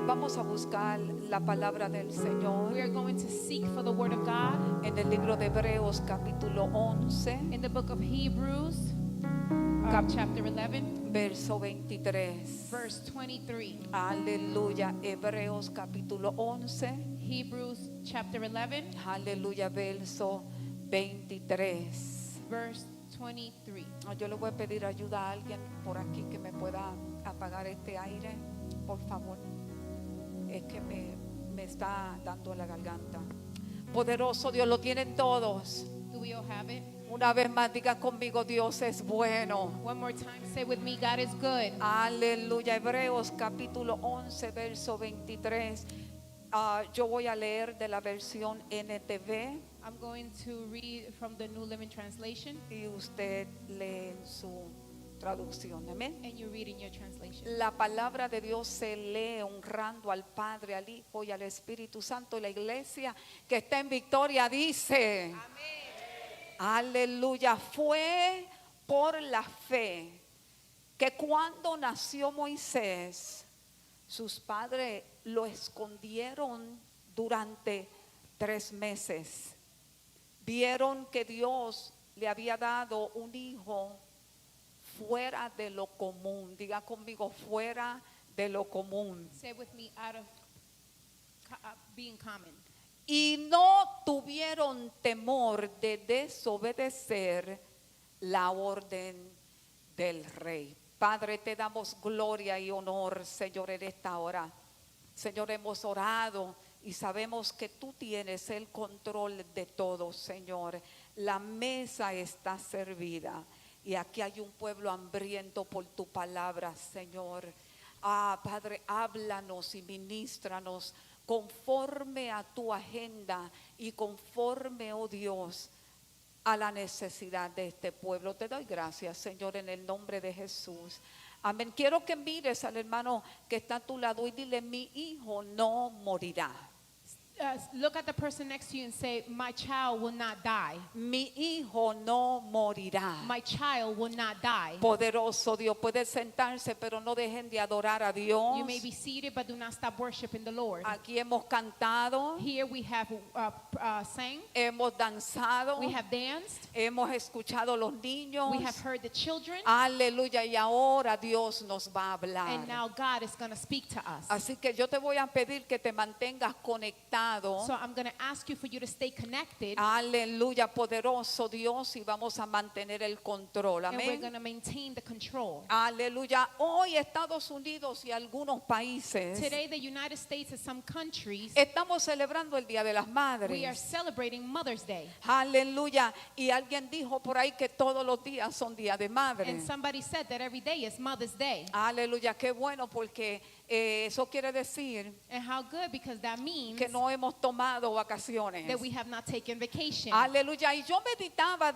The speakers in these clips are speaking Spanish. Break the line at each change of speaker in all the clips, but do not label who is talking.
Vamos a buscar la palabra del Señor
We are going to seek for the word of God
en el libro de Hebreos capítulo 11,
in the book of Hebrews, chapter 11,
verso 23.
verse 23.
Aleluya. Hebreos capítulo 11,
Hebrews chapter 11,
aleluya, verso 23.
verse 23.
Yo le voy a pedir ayuda a alguien por aquí que me pueda apagar este aire, por favor. Es que me está dando la garganta. Poderoso Dios, lo tienen todos.
Do we all have it?
Una vez más diga conmigo, Dios es bueno.
One more time, say with me, God is good.
Aleluya. Hebreos capítulo 11, verso 23. Yo voy a leer de la versión NTV
I'm going to read from the New Living Translation,
y usted lee en su traducción. Amén.
and you read in your translation.
La palabra de Dios se lee honrando al Padre, al Hijo y al Espíritu Santo. La iglesia que está en victoria dice: aleluya. Fue por la fe que cuando nació Moisés, sus padres lo escondieron durante 3 meses. Vieron que Dios le había dado un hijo fuera de lo común. Diga conmigo, fuera de lo común.
Say with me, out of being common.
Y no tuvieron temor de desobedecer la orden del rey. Padre, te damos gloria y honor, Señor, en esta hora. Señor, hemos orado y sabemos que tú tienes el control de todo, Señor. La mesa está servida y aquí hay un pueblo hambriento por tu palabra, Señor. Padre, háblanos y ministranos conforme a tu agenda y conforme, oh Dios, a la necesidad de este pueblo. Te doy gracias, Señor, en el nombre de Jesús. Amén. Quiero que mires al hermano que está a tu lado y dile: mi hijo no morirá.
Look at the person next to you and say, my child will not die.
Mi hijo no morirá.
My child will not die.
Poderoso Dios, puede sentarse, pero no dejen de adorar a Dios.
You may be seated, but do not stop worshiping the Lord.
Aquí hemos cantado,
Here we have sang,
hemos danzado,
we have danced,
hemos escuchado los niños.
we have heard the children,
Aleluya. Y ahora Dios nos va a hablar.
and now God is going to speak to us.
Así que yo te voy a pedir que te mantengas conectado.
So I'm going to ask you for you to stay connected,
Aleluya, poderoso Dios, y vamos a mantener el control.
and we're
Amén.
going to maintain the control.
Aleluya. Hoy Estados Unidos y algunos países
Today, the United States and some countries,
estamos celebrando el Día de las
we are
Madres.
celebrating Mother's Day.
Aleluya. Y alguien dijo por ahí que todos los días son Día de Madre.
And somebody said that every day is Mother's Day.
Aleluya, qué bueno, porque eso quiere decir
And how good, because that means
que no hemos tomado vacaciones.
that we have not taken vacation.
Aleluya. Y yo meditaba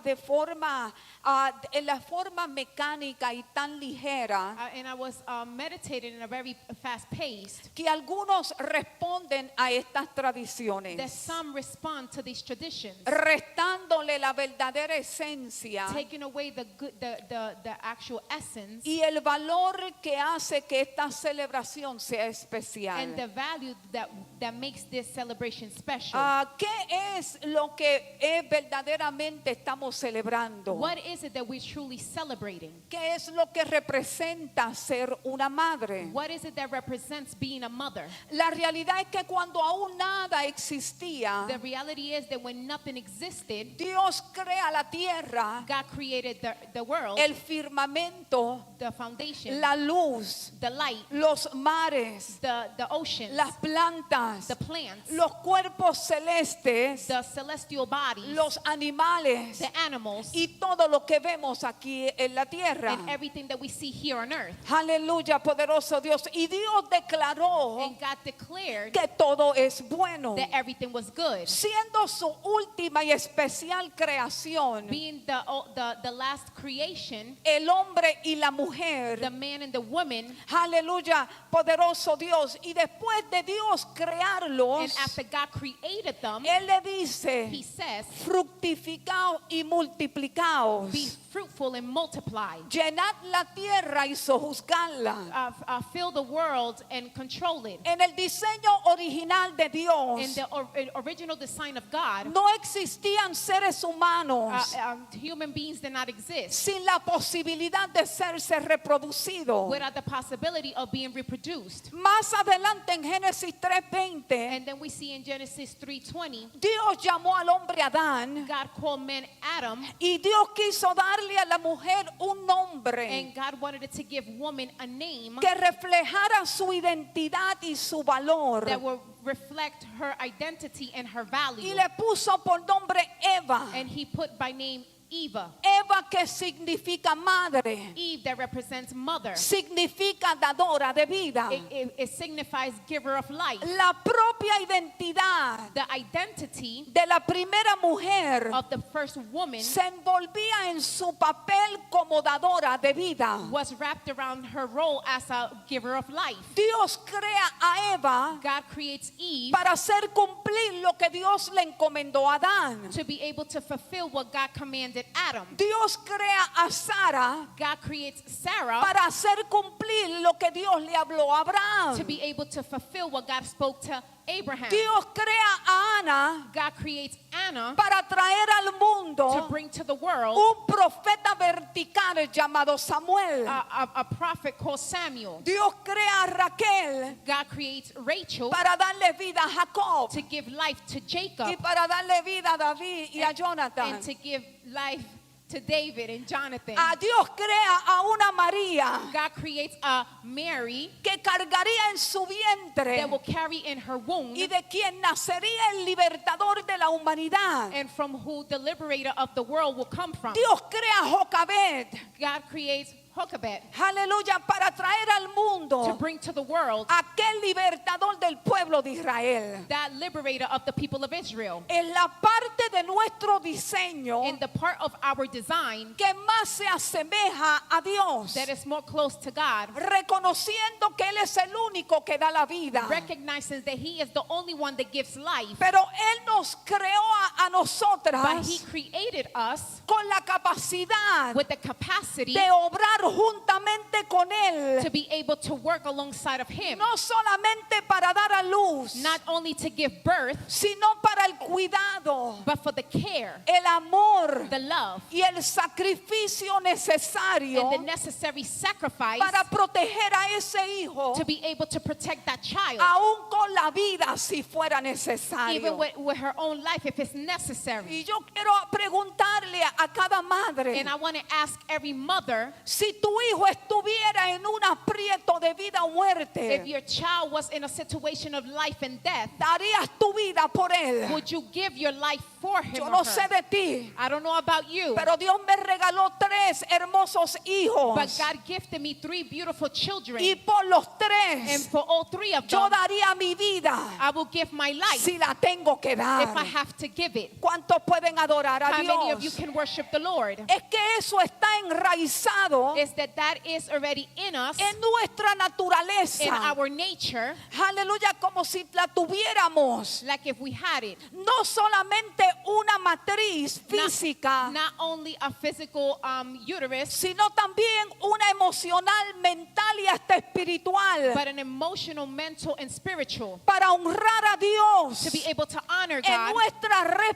en la forma mecánica y tan ligera
And I was meditating in a very fast pace,
que algunos responden a estas
that
tradiciones,
some respond to these traditions,
restándole la verdadera esencia
taking away the actual essence
y el valor que hace que esta celebración sea especial.
and the value that makes this celebration special.
¿Qué es lo que verdaderamente estamos celebrando?
What is it that we're truly celebrating?
¿Qué es lo que representa ser una madre?
What is it that represents being a mother?
La realidad es que cuando aún nada existía,
The reality is that when nothing existed,
Dios crea la tierra,
God created the world,
el firmamento,
the foundation,
la luz,
the light,
los mares,
the oceans,
las plantas,
the plants,
los cuerpos celestes,
the celestial bodies,
los animales
the animals,
y todo lo que vemos aquí en la tierra.
and everything that we see here on earth.
Aleluya, poderoso Dios. Y Dios declaró
And God declared
que todo es bueno,
that everything was good.
siendo su última y especial creación,
Being the last creation,
el hombre y la mujer.
the man and the woman,
Aleluya, poderoso Dios. Y después de Dios
And
crearlos,
after God created them,
Él le
he
dice,
says,
fructificaos y multiplicaos.
be fruitful and multiply.
Llenad la tierra y sojuzgadla.
Fill the world and control it.
En el diseño original de
In
Dios
the original design of God,
no existían seres humanos
human beings did not exist
sin la posibilidad de serse reproducidos.
without the possibility of being reproduced.
Más adelante en Génesis 3:20,
And then we see in Genesis 3:20,
Dios llamó al hombre Adán
God called man Adam,
y Dios quiso darle a la mujer un nombre
and God wanted to give woman a name
que reflejara su identidad y su valor.
that will reflect her identity and her value.
Y le puso por nombre Eva.
And he put by name Eva.
Eva, que significa madre,
Eve, that represents mother.
significa dadora de vida.
It signifies giver of life.
La propia identidad
The identity
de la primera mujer
of the first woman
se envolvía en su papel como dadora de vida.
was wrapped around her role as a giver of life.
Dios crea a Eva
God creates Eve
para hacer cumplir lo que Dios le encomendó a Adán.
to be able to fulfill what God commanded Adam.
Dios crea a Sara
God creates Sarah
para hacer cumplir lo que Dios le habló a
to
Abraham.
be able to fulfill what God spoke to Abraham.
Dios crea a Ana
God creates Anna
para traer al
to
mundo
bring to the world
un profeta vertical llamado Samuel.
a prophet called Samuel.
Dios crea a Raquel
God creates Rachel
para darle vida a Jacob
to give life to
y
Jacob
para darle vida a David y a Jonathan.
and to give life to David and Jonathan.
A Dios crea a una María
God creates a Mary
que cargaría en su vientre
that will carry in her womb,
y de quien nacería el libertador de la humanidad.
and from who the liberator of the world will come from.
Dios crea a Jocabed,
God creates Jochebed
aleluya, para traer al
to
mundo
bring to the world
aquel libertador del pueblo de Israel.
that liberator of the people of Israel.
En la parte de nuestro diseño
In the part of our design
que más se asemeja a Dios,
that is more close to God,
reconociendo que Él es el único que da la vida.
recognizes that He is the only one that gives life,
Pero Él nos creó a
but He
nosotras
created us
con la capacidad
with the capacity
de obrar juntamente con Él,
to be able to work alongside of Him,
no solamente para dar a luz,
not only to give birth,
sino para el cuidado,
but for the care,
el amor
the love,
y el sacrificio necesario
and the necessary sacrifice
para proteger a ese hijo,
to be able to protect that child,
aún con la vida si fuera
even
necesario.
with her own life if it's necessary.
Y yo quiero preguntarle a cada madre,
And I want to ask every mother,
si tu hijo estuviera en un aprieto de vida o
if
muerte,
your child was in a situation of life and death,
¿darías tu vida por él?
would you give your life for him
Yo
or
no
her?
sé de ti,
I don't know about you,
pero Dios me regaló 3 hermosos hijos
but God gifted me 3 beautiful children,
y por los
and
3
for all 3 of
yo
them,
daría mi vida
I will give my life
si la tengo que
if
dar.
I have to give it.
¿Cuántos pueden adorar a
How many of you
Dios?
can worship the Lord?
Es que eso está enraizado
Is that is already in us,
en nuestra
in
naturaleza.
our nature,
Aleluya, como si la tuviéramos.
like if we had it.
No solamente una matriz física,
Not only a physical uterus,
sino también una emocional, mental y hasta espiritual.
but an emotional, mental, and spiritual,
Para honrar a Dios
to be able to honor
en
God
nuestra
in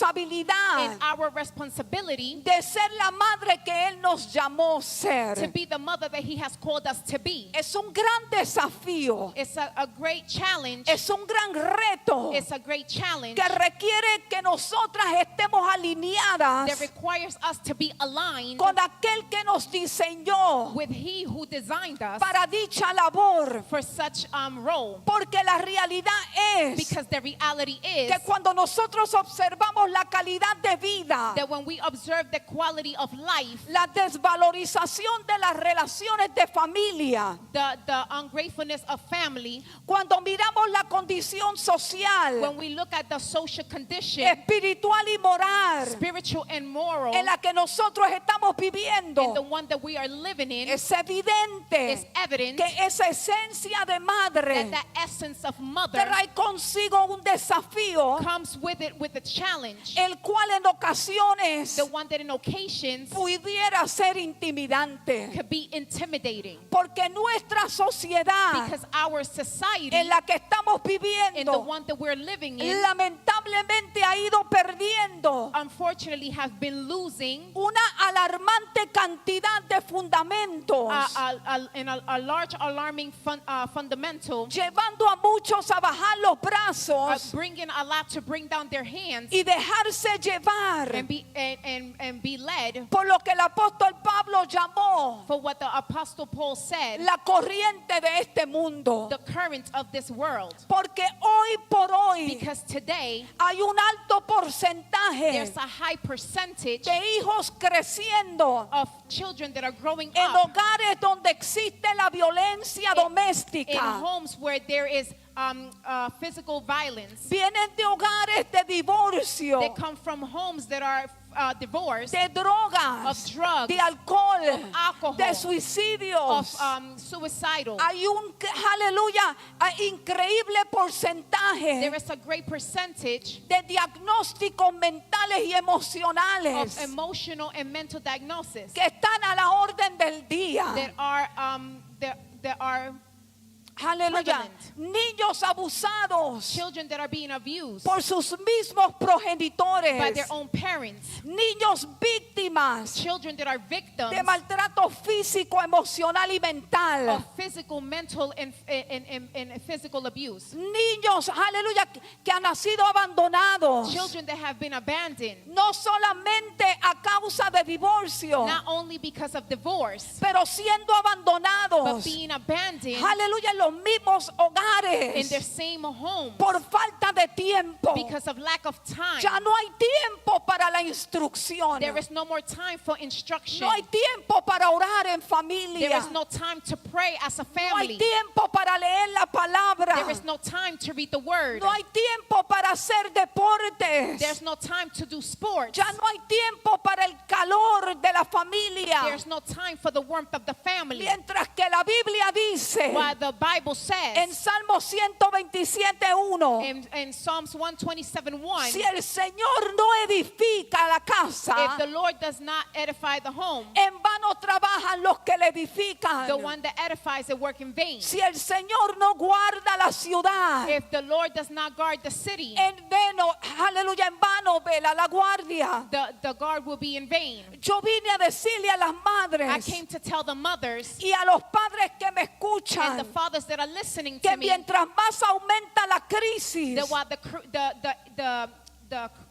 responsabilidad
our responsibility
de ser la madre que Él nos llamó
to
ser.
be the mother that He has called us to be.
Es un gran desafío,
It's a great challenge.
es un gran reto
It's a great challenge
que requiere que nosotras estemos alineadas
that requires us to be aligned
con aquel que nos diseñó
with He who designed us
para dicha labor.
for such role.
Porque la la realidad es
Because the reality is
que cuando nosotros observamos la calidad de vida,
that when we observe the quality of life,
la desvalorización de las relaciones de familia,
the ungratefulness of family,
cuando miramos la condición social,
when we look at the social condition,
espiritual y moral
spiritual and moral,
en la que nosotros estamos
and the
viviendo,
one that we are living in,
es evidente
is evident
que esa esencia de madre
that the essence of mother
trae consigo un desafío,
comes with it with a challenge,
el cual en ocasiones
the one that in occasions
pudiera ser intimidante,
could be intimidating.
porque nuestra sociedad
Because our society
en la que estamos
and the
viviendo
one that we're living in
lamentablemente ha ido perdiendo
unfortunately have been losing
una alarmante cantidad de fundamentos,
a large alarming fundamental,
llevando a muchos a bajar los brazos
bringing a lot to bring down their hands
y dejarse llevar
and be led
por lo que el apóstol Pablo llamó
for what the apostle Paul said,
la corriente de este mundo.
the current of this world.
Porque hoy por hoy
Because today
hay un alto porcentaje
there's a high percentage
de hijos creciendo
of children that are growing
en
up
hogares donde existe la violencia
in
doméstica.
homes where there is physical violence.
Vienen de hogares de divorcio,
They come from homes that are divorced,
de drogas,
of drugs,
de alcohol,
alcohol,
de
of
suicidios.
suicidal.
Hay un, aleluya, increíble porcentaje
There is a great percentage
de diagnósticos mentales y emocionales
of emotional and mental diagnosis
que están a la orden del día.
that are
Aleluya.
prevalent.
Niños abusados
children that are being abused
por sus mismos progenitores.
by their own parents,
Niños víctimas
children that are victims
de maltrato físico, emocional y mental.
of physical, mental, and physical abuse.
Niños, aleluya, que han sido abandonados.
Children that have been abandoned,
No solamente a causa de divorcio,
not only because of divorce,
pero siendo
but
abandonados.
being abandoned
Aleluya, en los mismos
in
hogares
their same home
por falta de tiempo.
because of lack of time.
Ya no hay tiempo para la instrucción.
There is no more time for instruction.
No hay tiempo para orar en
There
familia.
is no time to pray as a
No hay
family.
tiempo para leer la palabra.
There is no time to read the word.
No hay tiempo para hacer deportes.
There's no time to do sports.
Ya no hay tiempo para el calor de la familia.
There's no time for the warmth of the family.
Mientras que la Biblia dice
While the Bible
en
says
Salmo 127:1,
in Psalms 127:1,
si el Señor no edifica la
if
casa,
the Lord does not edify the home,
en vano trabajan los que le
the
edifican.
one that edifies it work in vain.
Si el Señor no guarda la ciudad,
If the Lord does not guard the city,
en vano, aleluya, en vano vela la guardia.
the guard will be in vain.
Yo vine a decirle a las
I
madres
came to tell the mothers
y a los padres que me
and the
escuchan
fathers that are listening
que
to me
mientras más aumenta la crisis,
that while the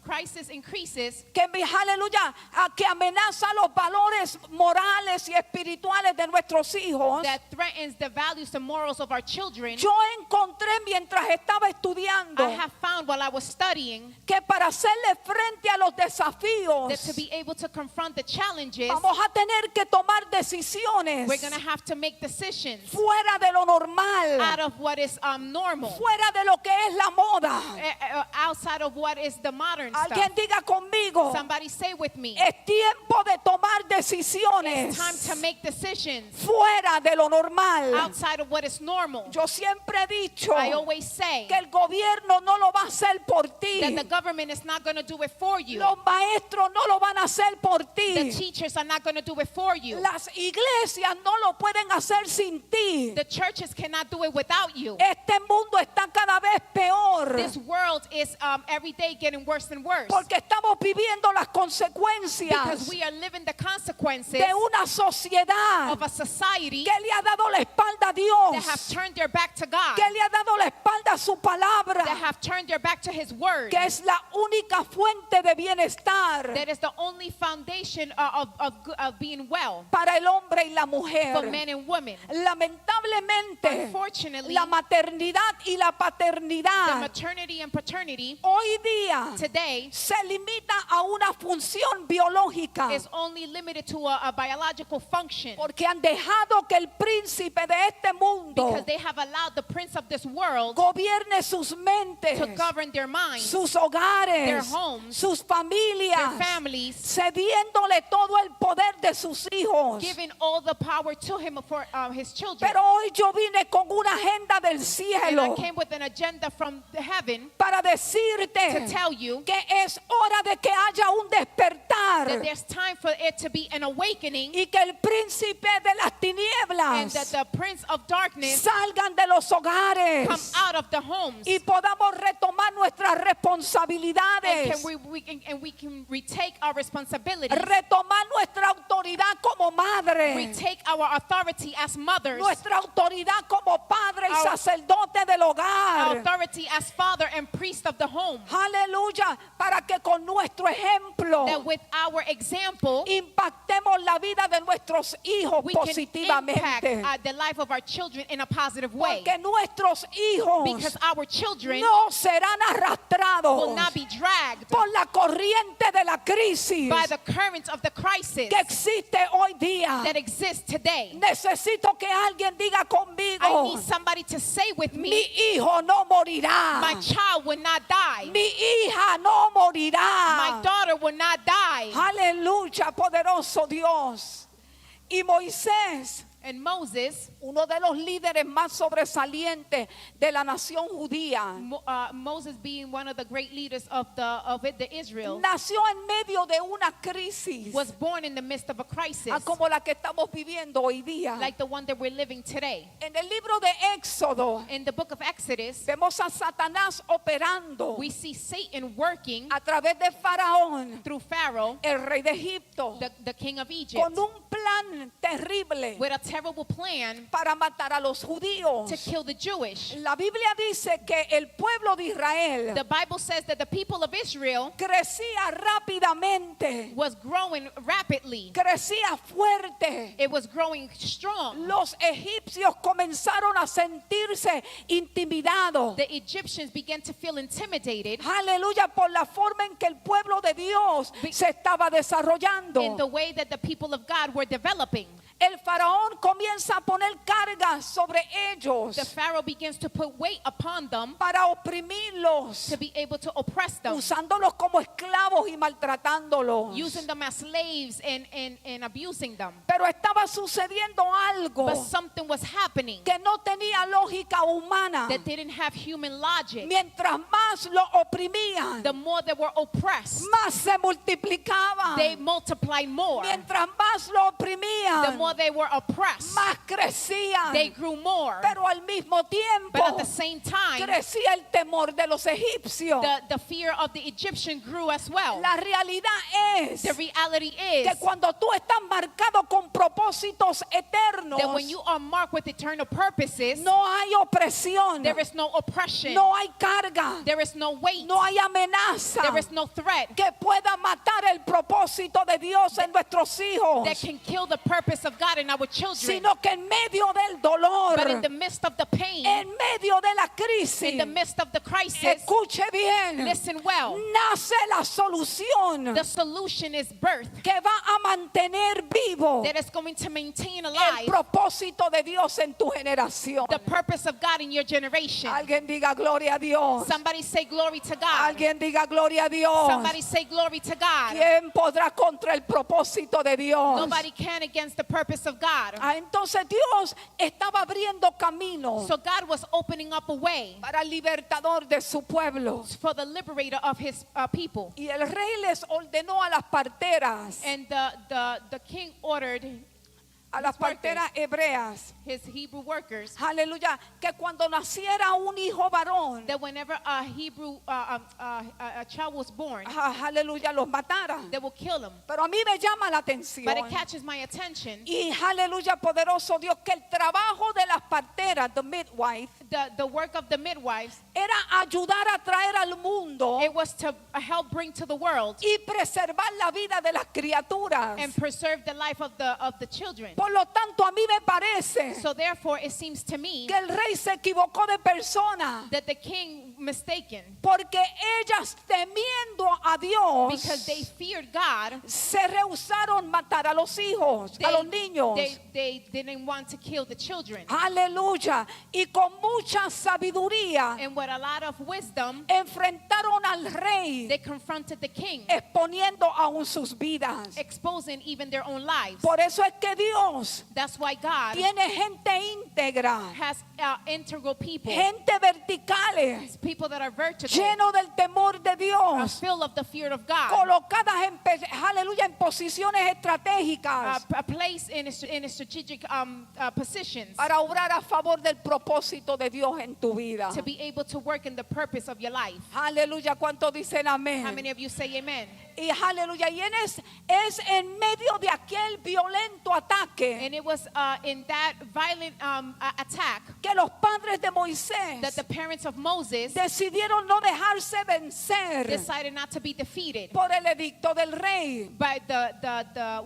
crisis increases,
que aleluya, que amenaza los valores morales y espirituales de nuestros hijos,
that threatens the values and morals of our children,
yo encontré mientras estaba estudiando
I have found while I was studying
que para hacerle frente a los
that
desafíos
to be able to confront the challenges,
vamos a tener que tomar decisiones
we're going to have to make decisions
fuera de lo normal,
out of what is normal,
fuera de lo que es la moda.
outside of what is the modern
Alguien
stuff.
diga conmigo,
Somebody say with me,
es tiempo de tomar
it's
decisiones
time to make decisions
fuera de lo normal.
outside of what is normal.
Yo siempre he dicho
I always say
que el gobierno no lo va a hacer por ti.
that the government is not going to do it for you.
Los maestros no lo van a hacer por
The
ti.
teachers are not going to do it for you.
Las iglesias no lo pueden hacer sin ti.
The churches cannot do it without you.
Este mundo está cada vez peor
This world is every day getting worse and worse
porque estamos viviendo las
because
consecuencias
we are living the consequences
de una sociedad
of a society
que le ha dado la espalda a
that have
Dios,
turned their back to God,
que le ha dado la espalda a su palabra,
that have turned their back to His word,
que es la única fuente de bienestar
that is the only foundation of being well
para el hombre y la
for
mujer.
men and women.
Lamentablemente,
Unfortunately,
la maternidad y la
the
paternidad
maternity and paternity
hoy día
today
se limita a una función biológica,
is only limited to a biological function,
porque han dejado que el príncipe de este mundo
because they have allowed the prince of this world
gobierne sus mentes,
to govern their minds,
sus hogares,
their homes,
sus
their
familias,
families,
cediéndole todo el poder de sus hijos.
giving all the power to him for his children.
Pero hoy yo vine con una agenda del
And I
cielo
came with an agenda from the heaven
para
to
decirte
tell you
que es hora de que haya un
that
despertar
there's time for it to be an awakening,
y que el príncipe de las
and that
tinieblas
the prince of darkness
salgan de los
come
hogares
out of the homes,
y podamos retomar nuestras
and
responsabilidades,
we can retake our responsibilities,
retomar nuestra autoridad como madre,
retake our authority as mothers,
nuestra autoridad como padre y
Our-
sacerdote del
our
hogar.
authority as father and priest of the home,
Aleluya, para que con nuestro ejemplo
that with our example
impactemos la vida de nuestros hijos
we can impact
positivamente.
the life of our children in a positive way,
Porque nuestros hijos
because our children
no serán arrastrados
will not be dragged
por la corriente de la crisis
by the current of the crisis
que existe hoy día.
that exists today.
Necesito que alguien diga
I
conmigo,
need somebody to say with
mi
me,
hijo no morirá,
my child will not die,
mi hija no morirá.
my daughter will not die.
Aleluya, poderoso Dios. Y Moisés,
And Moses,
uno de los líderes más sobresalientes de la nación judía,
Moses being one of the great leaders of the Israel,
nació en medio de una crisis,
was born in the midst of a crisis
como la que estamos viviendo hoy día.
like the one that we're living today.
En el libro de Éxodo
In the book of Exodus,
vemos a Satanás operando
we see Satan working
a través de Faraón,
through Pharaoh,
el rey de Egipto,
the king of Egypt,
con un plan terrible
with a terrible plan
para matar a los judíos.
to kill the Jewish.
La Biblia dice que el pueblo de Israel
The Bible says that the people of Israel
crecía rápidamente,
was growing rapidly.
crecía fuerte.
It was growing strong.
Los egipcios comenzaron a sentirse intimidados.
The Egyptians began to feel intimidated
Aleluya, por la forma en que el pueblo de Dios se estaba desarrollando.
in the way that the people of God were developing.
El faraón comienza a poner cargas sobre ellos
The Pharaoh begins to put weight upon them
para oprimirlos,
to be able to oppress them,
usándolos como esclavos y maltratándolos.
using them as slaves and abusing them.
Pero estaba sucediendo algo
But something was happening
que no tenía lógica humana.
that didn't have human logic.
Mientras más lo oprimían,
The more they were oppressed,
más se multiplicaban.
they multiplied more.
Mientras más lo
The
oprimían,
more they were oppressed,
más crecían.
they grew more.
Pero al mismo tiempo
But at the same time,
crecía el temor de los egipcios.
the fear of the Egyptian grew as well.
La realidad es
The reality
que
is
cuando tú estás marcado con propósitos eternos,
that when you are marked with eternal purposes,
no hay opresión,
there is no oppression,
no hay carga,
there is no weight,
no hay amenaza
there is no threat
que pueda matar el propósito de Dios en nuestros hijos,
that can kill the purpose of God in our children.
sino que en medio del dolor,
But in the midst of the pain,
en medio de la
in
crisis,
the midst of the crisis,
escuche bien,
listen well,
nace la solución
the solution is birth
que va a mantener vivo
that is going to maintain
el
alive
propósito de Dios en tu generación.
the purpose of God in your generation.
Alguien diga gloria a Dios.
Somebody say glory to God.
Alguien diga gloria a Dios.
Somebody say glory to God.
¿Quién podrá contra el propósito de Dios?
Nobody can against the purpose of God.
Entonces Dios estaba abriendo camino
So God was opening up a way
para el libertador de su pueblo.
for the liberator of his people.
Y el rey les ordenó a las parteras
And the king ordered
a las parteras hebreas,
his Hebrew workers,
aleluya, que cuando naciera un hijo varón,
that whenever a Hebrew a child was born,
aleluya, los mataran.
they will kill him.
Pero a mí me llama la atención.
But it catches my attention.
Y aleluya, poderoso Dios, que el trabajo de las parteras, the midwife,
The work of the midwives,
era ayudar a traer al mundo
it was to help bring to the world
y preservar la vida de las criaturas.
and preserve the life of the children.
Por lo tanto, a mí me parece
So therefore, it seems to me
que el rey se equivocó de persona,
that the king mistaken,
porque ellas, temiendo a Dios,
because they feared God.
se rehusaron matar a los hijos, a los niños.
They didn't want to kill the children.
Aleluya. Y con mucha sabiduría
And with a lot of wisdom,
enfrentaron al rey,
they confronted the king,
exponiendo aún sus vidas.
exposing even their own lives.
Por eso es que Dios
That's why God
tiene gente íntegra,
has integral people,
gente verticales,
people that are vertical,
lleno del temor de
are
Dios,
filled of the fear of God,
colocadas en, aleluya, en posiciones estratégicas
a place in a strategic positions
para obrar a favor del propósito de Dios en tu vida.
to be able to work in the purpose of your life.
Aleluya, ¿cuántos dicen
How
amén?
many of you say amen?
Y aleluya, y es en medio de aquel violento ataque
And it was in that violent attack
que los padres de Moisés
that the parents of Moses
decidieron no dejarse vencer
decided not to be defeated
por el edicto del rey.
by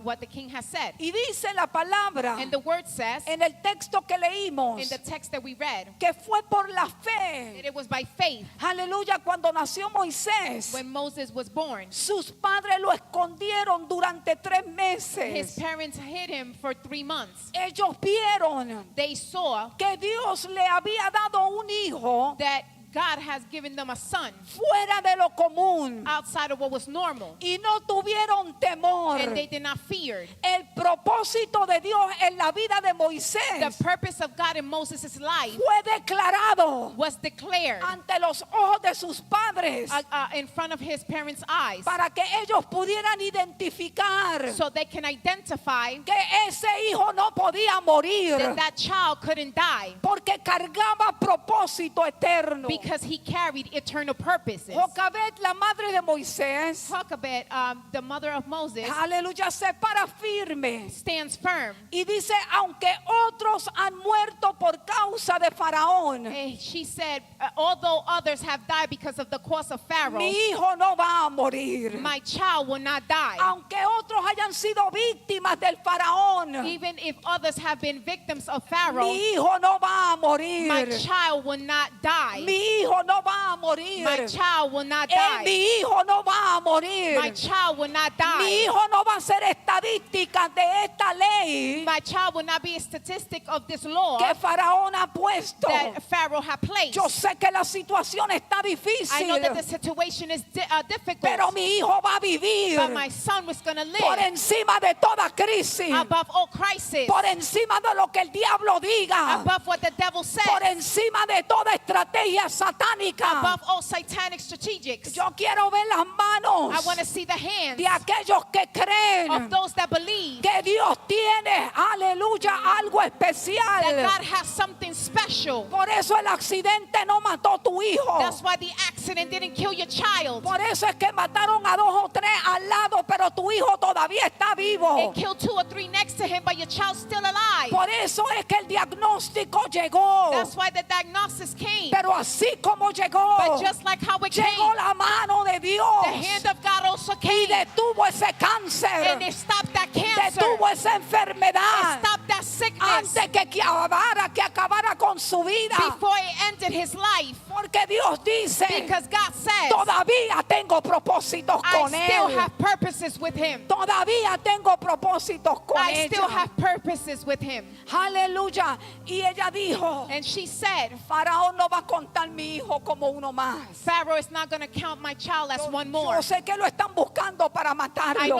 what the king has said.
Y dice la palabra
And the word says
en el texto que leímos
in the text that we read
que fue por la
that
fe.
it was by faith
Aleluya, cuando nació Moisés,
when Moses was born.
sus padres lo escondieron durante 3
His
meses.
parents hid him for 3 months.
Ellos vieron
They saw
que Dios le había dado un hijo
that God has given them a son
fuera de lo común
outside of what was normal,
y no tuvieron temor.
and they did not fear.
El propósito de Dios en la vida de
The
Moisés
purpose of God in Moses' life
fue declarado
was declared
ante los ojos de sus padres
in front of his parents' eyes,
para que ellos pudieran identificar
so they can identify
que ese hijo no podía morir
that child couldn't die
porque cargaba propósito eterno.
because he carried eternal purposes.
Jocabet, la madre de Moisés,
Jochebed, the mother of Moses,
aleluya, se para firme
stands firm.
y dice, aunque otros han muerto por causa de Faraón,
And she said, although others have died because of the cause of Pharaoh,
mi hijo no va a morir.
my child will not die.
Aunque otros hayan sido víctimas del Faraón,
Even if others have been victims of Pharaoh,
mi hijo no va a
my
morir.
child will not die.
Mi hijo no va a morir.
My child will not die.
Mi hijo no va a morir.
My child will not
Mi
die.
hijo no va a ser estadística de esta ley
My child will not be a statistic of this law
que Faraón ha puesto.
that Pharaoh had placed.
Yo sé que la situación está
I know that the
difícil,
situation is difficult,
pero mi hijo va a vivir
but my son was going to
por
live
encima de toda crisis,
above all crisis,
por encima de lo que el diablo diga,
above what the devil
por
says,
encima de toda estrategia satánica.
above all satanic strategics.
Yo quiero ver las manos
I want to see the hands
de aquellos que
of
creen
those that believe
que Dios tiene, aleluya, algo
that
especial.
God has something special.
Por eso el accidente no mató a tu hijo.
That's why the accident didn't kill your child.
Por eso es que mataron a 2 o 3 al lado, pero tu hijo todavía está vivo.
It killed 2 or 3 next to him, but your child's still alive.
Por eso es que el diagnóstico llegó.
That's why the diagnosis came.
Pero así como llegó,
But just like how it
llegó
came,
la mano de Dios
the hand of God also
y
came
detuvo ese cáncer,
and it stopped that cancer.
detuvo esa
It
enfermedad
stopped that sickness
antes que acabara con su vida.
before it ended his life.
Porque Dios dice,
Because God says,
todavía tengo propósitos
I
con
still
él.
have purposes with him.
Todavía tengo propósitos con
I
ella.
still have purposes with him.
Aleluya. Y ella dijo,
And she said,
Faraón no va a contar mi hijo como uno más.
Pharaoh is not going to count my child as one more.
Yo sé que lo están buscando para
I know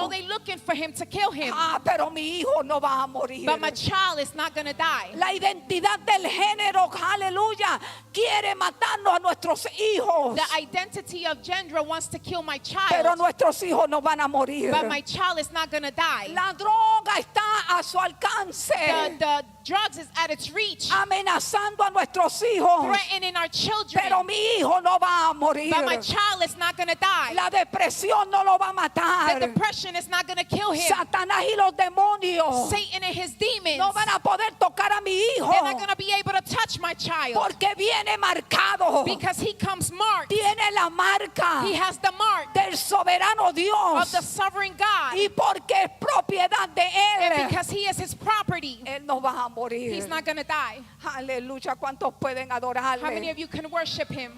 matarlo.
they're looking for him to kill him. him.
Pero mi hijo no va a morir.
But my child is not going to die.
La identidad del género, aleluya, quiere matarnos a nuestros hijos.
The identity of gender wants to kill my
Pero
child.
nuestros hijos no van a morir.
But my child is not going to die.
La droga está a su alcance,
The drugs is at its reach,
amenazando a nuestros hijos.
threatening our children.
Pero mi hijo no va a morir.
But my child is not going to die.
La depresión no lo va a
The
matar.
depression is not going to kill him.
Satanás y los demonios
Satan and his demons,
no van a poder tocar a mi hijo,
they're not going to be able to touch my child.
porque viene marcado.
Because he comes marked.
Tiene la marca
He has the mark
del soberano
of
Dios.
the sovereign God.
Y porque es propiedad de
And
él,
because he is his property,
él no va a morir.
he's not going to die.
Aleluya, ¿cuántos pueden
How many
adorarle?
of you can worship him?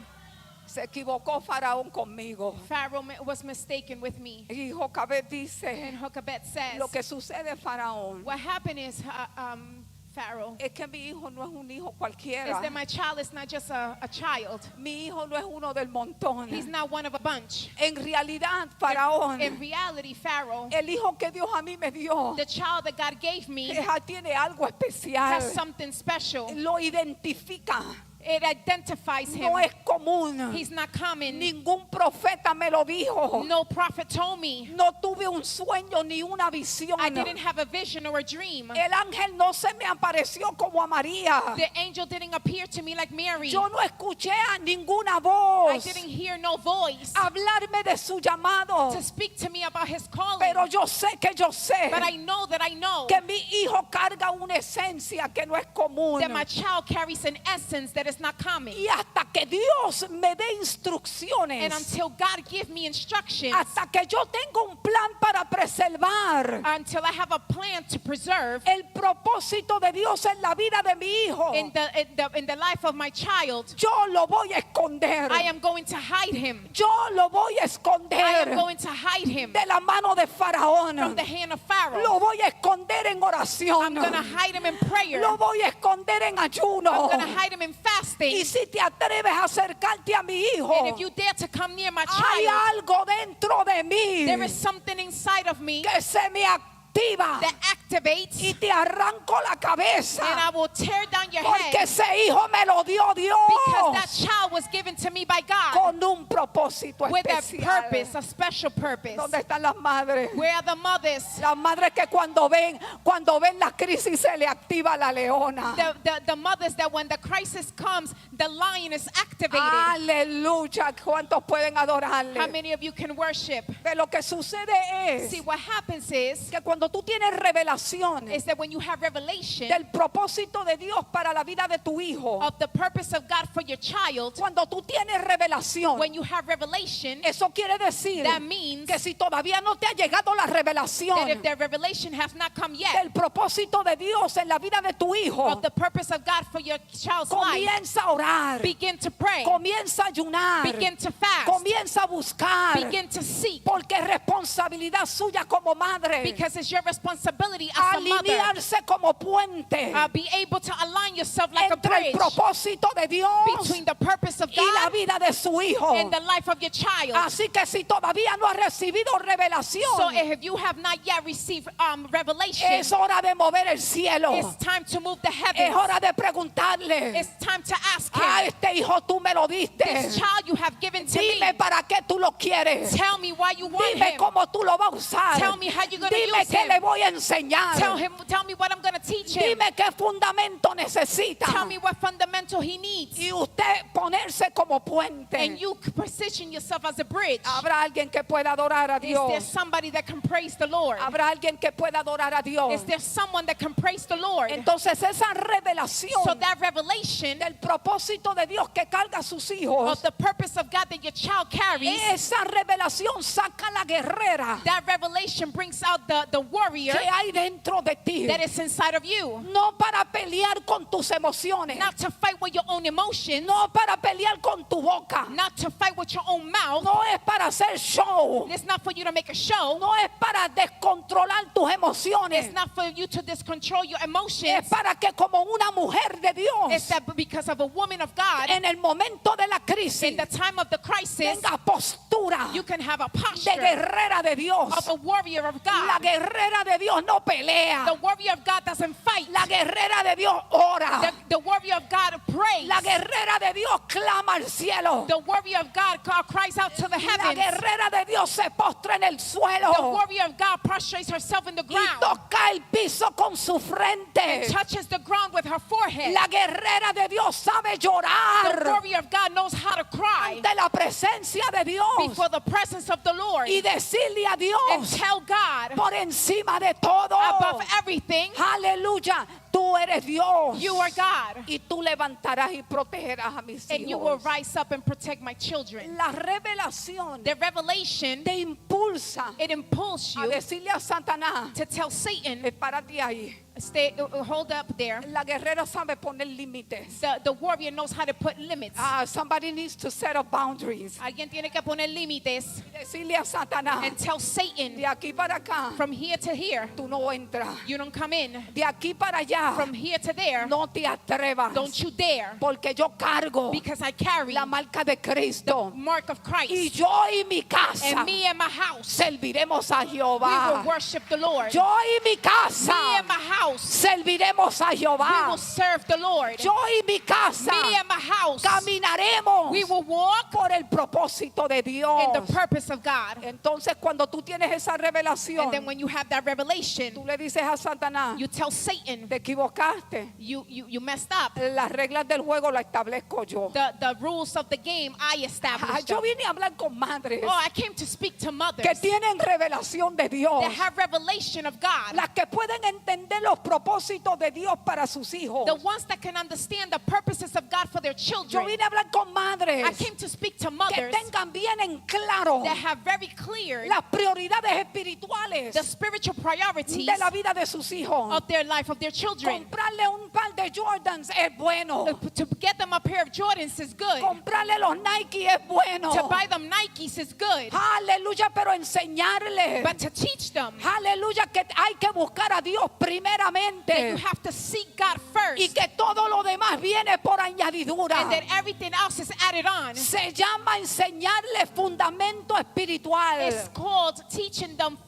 Se equivocó Faraón conmigo.
Pharaoh was mistaken with me.
Y Jocabet
And
dice,
Jochebed says,
lo que sucede, Faraón,
what happened is, Pharaoh,
es que mi hijo no es un hijo
is
cualquiera.
that my child is not just a child.
Mi hijo no es uno del montón.
He's not one of a bunch.
En realidad, Faraón,
In reality, Pharaoh,
el hijo que Dios a mí me dio,
the child that God gave me,
tiene algo especial.
has something special.
Lo identifica.
It identifies him.
No es común.
He's not common.
Ningún profeta me lo dijo.
No prophet told me.
No tuve un sueño ni una visión.
I didn't have a vision or a dream.
El ángel no se me apareció como a María.
The angel didn't appear to me like Mary.
Yo no escuché a ninguna
I
voz
didn't hear no voice
hablarme de su llamado.
to speak to me about his calling.
Pero yo sé que yo sé
But I know that I know
que mi hijo carga una esencia que no es común.
that my child carries an essence that is not common.
Y hasta que Dios me dé
And
instrucciones,
until God give me instructions,
hasta que yo tenga un plan para preservar
until I have a plan to preserve
el propósito de Dios en la vida de mi hijo,
in the life of my child,
yo lo voy a esconder.
I am going to hide him.
Yo lo voy a
I am
esconder
going to hide him
de la mano de Faraón.
from the hand of Pharaoh.
Lo voy a esconder en oración.
I'm going to hide him in prayer.
Lo voy a esconder en ayuno.
I'm going to hide him in fasting.
Y si te atreves a acercarte a mi hijo,
And if you dare to come near my
hay
child,
algo dentro de mí
there is something inside of me
que se me activa
that activates,
y te arranco la cabeza,
and I will tear down your
porque
head
ese hijo me lo dio
because that
Dios
child was given to me by God
con un propósito
with a
especial.
purpose, a special purpose.
¿Dónde están las madres?
Where are the mothers?
Las madres que cuando ven la crisis se le activa la leona.
The mothers that when the crisis comes, the lion is activated.
Aleluya, ¿cuántos pueden
How
adorarle?
many of you can worship?
Pero lo que sucede es
See, what happens is
que cuando tú tienes revelaciones
that when you have revelation
del propósito de Dios para la vida de tu hijo,
of the purpose of God for your child,
cuando tú tienes revelación,
when you have revelation,
eso quiere decir
that means
que si todavía no te ha llegado la
that
revelación
if the revelation has not come yet
del propósito de Dios en la vida de tu hijo,
of the purpose of God for your child's life,
comienza a orar,
begin to pray,
comienza a ayunar,
begin to fast,
comienza a buscar,
begin to seek,
porque es responsabilidad suya como madre
because it's your responsibility as a mother
alinearse como puente
be able to align yourself like a
entre el
bridge
propósito de Dios
between the purpose of
y la
God
vida de su hijo.
and the life of your child.
Así que si todavía no has recibido
So
revelación,
if you have not yet received revelation,
es hora de mover el cielo.
it's time to move the
Es
heavens.
hora de preguntarle,
It's time to ask
a
him,
este hijo tú me lo diste.
this child you have given to me,
Dime para qué tú lo quieres.
tell me why you want
Dime
him.
cómo tú lo vas a usar.
Tell me how you're gonna
Dime
use
qué
him.
le voy a enseñar.
Tell me what I'm going to teach him.
Dime qué fundamento necesita.
Tell me what fundamental he needs.
Y usted ponerse como puente.
And you position yourself as a bridge.
Habrá alguien que pueda adorar a
Is there
Dios.
somebody that can praise the Lord?
Habrá alguien que pueda adorar a Dios.
Is there someone that can praise the Lord?
Entonces esa
So
revelación
that revelation
del propósito de Dios que carga a sus hijos,
of the purpose of God that your child carries,
esa revelación saca la guerrera
that revelation brings out the warrior
que hay dentro de ti.
that is inside of you.
No para pelear con tus emociones.
Not to fight with your own emotions.
No para pelear con tu boca.
Not to fight with your own mouth.
No es para hacer show.
It's not for you to make a show.
No es para descontrolar tus emociones.
It's not for you to discontrol your
Es
emotions.
para que como una mujer de Dios,
It's that because of a woman of God,
en el momento de la
in
crisis,
the time of the crisis,
tenga postura
you can have a
de
posture
guerrera de Dios.
of a warrior of
La
God.
guerrera de Dios no pelea.
The warrior of God doesn't fight.
La guerrera de Dios ora.
The warrior of God prays.
La guerrera de Dios clama al cielo.
The warrior of God cries out to the
La
heavens.
guerrera de Dios se postra en el
The
suelo
warrior of God prostrates herself in the
y
ground
toca el piso con su frente.
and touches the ground with her forehead.
La guerrera de Dios sabe
The
llorar
warrior of God knows how to cry
ante la presencia de Dios
before the presence of the Lord
y decirle a
and
Dios
tell God
por encima de todo.
above everything,
Aleluya, tú eres Dios.
you are God,
Y tú levantarás y protegerás a mis
and you will
hijos.
rise up and protect my children.
La revelación
The revelation,
te impulsa
it impulses
a
you
decirle a Satanás,
to tell Satan,
párate ahí.
stay, hold up there.
La guerrera sabe poner límites.
The warrior knows how to put limits.
Somebody needs to set up boundaries.
Alguien tiene que poner límites
Decirle a Satanás,
and tell Satan,
de aquí para acá,
from here to here,
tú no entras.
you don't come in.
De aquí para allá,
From here to there,
no te atrevas.
don't you dare,
Porque yo cargo
because I carry
la marca de Cristo.
mark of
Y
Christ.
yo y mi casa
And me and my house,
serviremos a
we
Jehová.
will worship the Lord.
Yo y mi
Me
casa
and my house,
serviremos a
we
Jehová.
will serve the Lord.
Yo y mi casa
Me and my house,
caminaremos
we will walk
por el propósito de Dios.
in the purpose of God.
Entonces cuando tú tienes esa revelación,
And then when you have that revelation,
tú le dices a Satanás,
you tell Satan,
te equivocaste.
you messed up.
Las reglas del juego las establezco yo.
The rules of the game, I established
Yo
them.
vine a hablar con madres
Oh, I came to speak to mothers
que tienen revelación de Dios.
that have revelation of God.
Las que pueden entender los propósitos de Dios para sus hijos.
The ones that can understand the purposes of God for their
Yo
children.
vine a hablar con
I
madres
came to speak to
que
mothers
tengan bien en claro
that have very clear
las prioridades espirituales
the spiritual priorities
de la vida de sus hijos.
of their life, of their children.
Comprarle un par de Jordans es bueno.
To get them a pair of Jordans is good.
Comprarle los Nike es bueno.
To buy them Nikes is good.
Aleluya, pero enseñarle.
But to teach them
Aleluya, que hay que buscar a Dios
that you
primeramente.
have to seek God first,
Y que todo lo demás viene por añadidura.
and that everything else is added on.
Se llama enseñarle fundamento espiritual.
It's called teaching them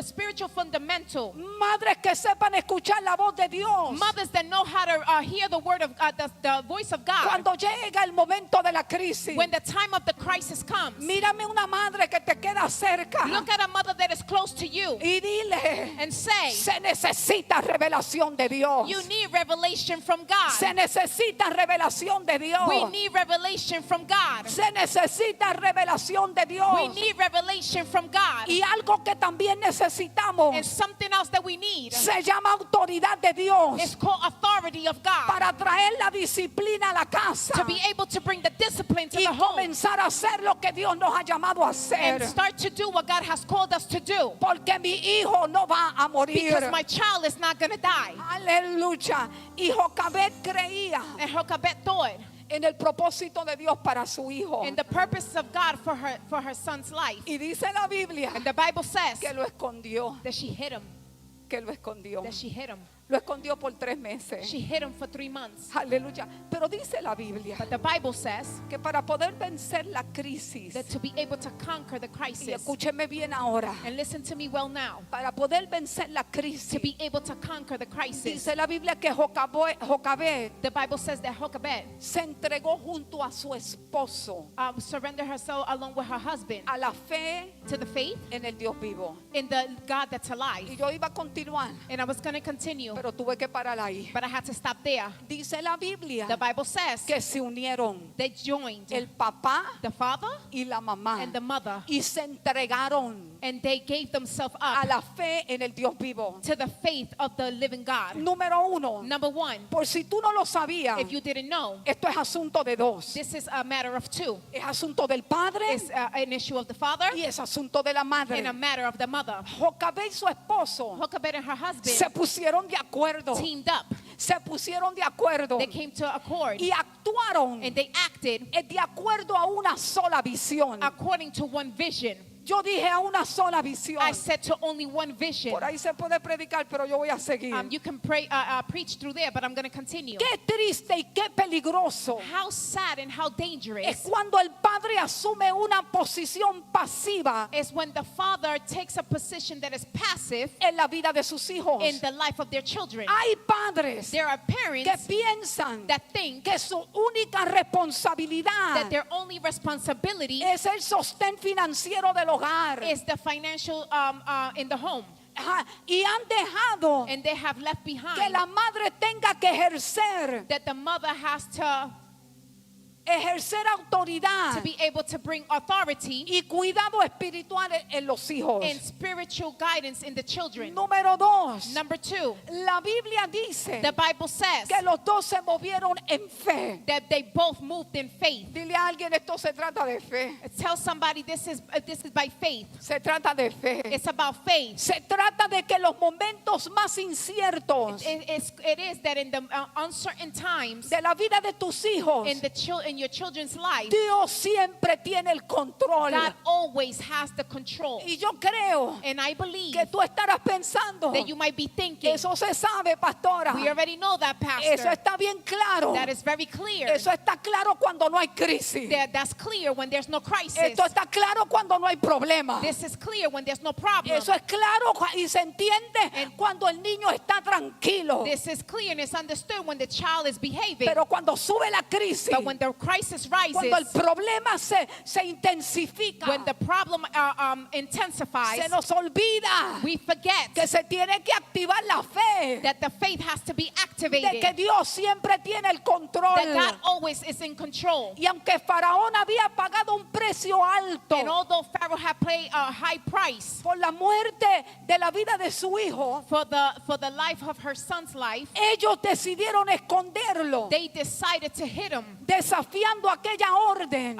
spiritual fundamental.
Madres que sepan escuchar la voz de Dios.
Mothers that know how to hear the word of God, the voice of God.
Cuando llega el momento de la crisis.
When the time of the crisis comes,
Mírame una madre que te queda cerca.
look at a mother that is close to you
Y dile,
and say,
se necesita revelación de Dios.
you need revelation from God.
Se necesita revelación de Dios.
We need revelation from God.
Se necesita revelación de Dios.
We need revelation from God.
Y algo que también necesitamos
And something else that we need
se llama autoridad de Dios
is called authority of God.
para traer la disciplina a la casa
To be able to bring the discipline to
y
the home
comenzar a hacer lo que Dios nos ha llamado a hacer.
and start to do what God has called us to do.
Porque mi hijo no va a morir.
Because my child is not going to die.
Aleluya. Y Jocabed creía
And Jochebed thought
en el propósito de Dios para su hijo.
in the purpose of God for her son's life.
Y dice la Biblia
And the Bible says
que lo escondió,
that she hid him.
que lo escondió.
That she hid him.
Lo escondió por 3 meses.
She hid him for 3 months.
Aleluya. Pero dice la Biblia
But the Bible says
que para poder vencer la crisis,
that to be able to conquer the
y
crisis,
escúcheme bien ahora,
and listen to me well now,
para poder vencer la
to
crisis,
be able to conquer the crisis,
dice la Biblia que Jocabed
the Bible says that Jochebed
se entregó junto a su esposo
surrendered herself along with her husband
a la fe
to the faith
en el Dios vivo.
in the God that's
Y
alive.
yo iba a continuar,
And I was going to continue,
pero tuve que parar ahí.
but I had to stop there.
Dice la Biblia
The Bible says
que se unieron
they joined
el papá
the father
y la mamá
and the mother,
y se entregaron
and they gave themselves
a
up
la fe en el Dios vivo.
to the faith of the living God.
Número uno,
Number one,
por si tú no lo sabías,
if you didn't know,
esto es asunto de dos.
this is a matter of two.
Es asunto del padre
It's an issue of the father
y es asunto de la madre.
and a matter of the mother.
Jocabed y su esposo
Jochebed and her husband
se pusieron de acuerdo.
teamed up.
Se pusieron de acuerdo
They came to accord
y actuaron
and they acted
de acuerdo a una sola visión.
according to one vision.
Yo dije a una sola visión.
I said to only one vision.
Por ahí se puede predicar, pero yo voy a seguir.
You can preach through there, but I'm going to continue.
Qué triste y qué peligroso
How sad and how
es
dangerous
cuando el padre asume una posición pasiva
is when the father takes a position that is passive
en la vida de sus hijos.
in the life of their children.
Hay padres
There are
que
parents
piensan
that think
que su única responsabilidad
that their only responsibility
es el sostén financiero del hogar.
is the financial in the home,
Ajá, y han dejado
and they have left
que
behind
la madre tenga que ejercer
that the mother has to
autoridad
be able to bring authority
y cuidado espiritual en los hijos.
and spiritual guidance in the children.
Número dos,
Number two,
la Biblia dice
the Bible says
que los dos se movieron en fe.
that they both moved in faith.
Dile a alguien, esto se trata de fe.
Tell somebody this is by faith.
Se trata de fe.
It's about faith.
Se trata de que los momentos más inciertos
It is that in the uncertain times
de la vida de tus hijos,
in your children's life,
Dios siempre tiene el control.
God always has the control.
Y yo creo
And I believe
que tú estarás pensando,
that you might be thinking,
eso se sabe, pastora.
we already know that,
Eso
Pastor.
está bien claro.
That is very clear.
Eso está claro cuando no hay crisis.
That's clear when there's no crisis.
Esto está claro cuando no hay problema.
This is clear when there's no problem.
Eso es claro y se entiende cuando el niño está tranquilo.
This is clear and it's understood when the child is behaving.
Pero cuando sube la crisis,
But when the crisis rises,
cuando el problema se intensifica,
when the problem intensifies,
se nos olvida
we forget
que se tiene que activar la fe,
that the faith has to be
de
activated,
que Dios siempre tiene el control.
that God always is in control.
Y aunque Faraón había pagado un precio alto
And although Pharaoh had paid a high price
por la muerte de la vida de su hijo,
for the life of her son's life,
ellos decidieron esconderlo,
they decided to hit him,
desafiando aquella orden,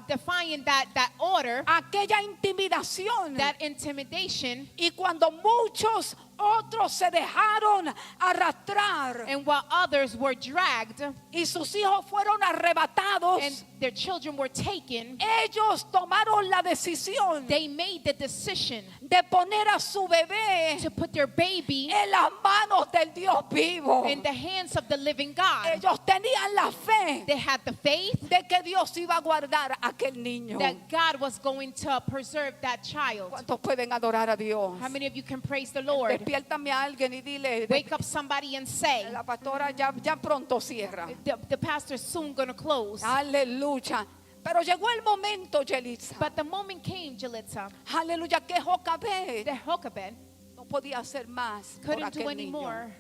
defying that order,
aquella intimidación.
that intimidation.
Y cuando muchos otros se dejaron arrastrar
And while others were dragged
y sus hijos fueron arrebatados,
and their children were taken,
ellos tomaron la decisión
they made the decision
de poner a su bebé
to put their baby
en las manos del Dios vivo.
in the hands of the living God.
Ellos tenían la fe
They had the faith
de que Dios iba a guardar a aquel niño.
that God was going to preserve that child.
¿Cuántos pueden adorar a Dios?
How many of you can praise the Lord?
Despiértame a alguien y dile,
Wake up somebody and say,
la pastora ya pronto cierra.
the pastor's soon going to close.
Aleluya. Pero llegó el momento, Yelitza.
But the moment came, Jalitza,
Aleluya, que Jocabed
that Jochebed
no podía hacer más por
couldn't do
aquel
any
niño.
more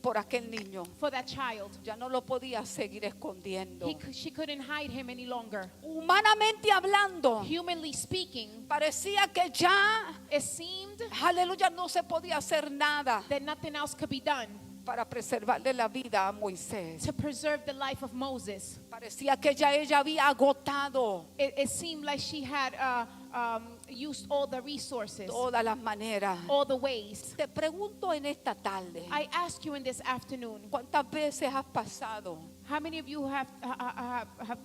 Por aquel niño.
for that child.
Ya no lo podía seguir escondiendo.
She couldn't hide him any longer.
Humanamente hablando,
Humanly speaking,
parecía que ya,
it seemed
aleluya, no se podía hacer nada
that nothing else could be done
para preservarle la vida a Moisés.
to preserve the life of Moses.
Parecía que ya ella había agotado
It seemed like she had used all the resources,
todas las maneras.
all the ways.
Te pregunto en esta tarde,
I ask you in this afternoon,
¿cuántas veces has pasado,
how many of you have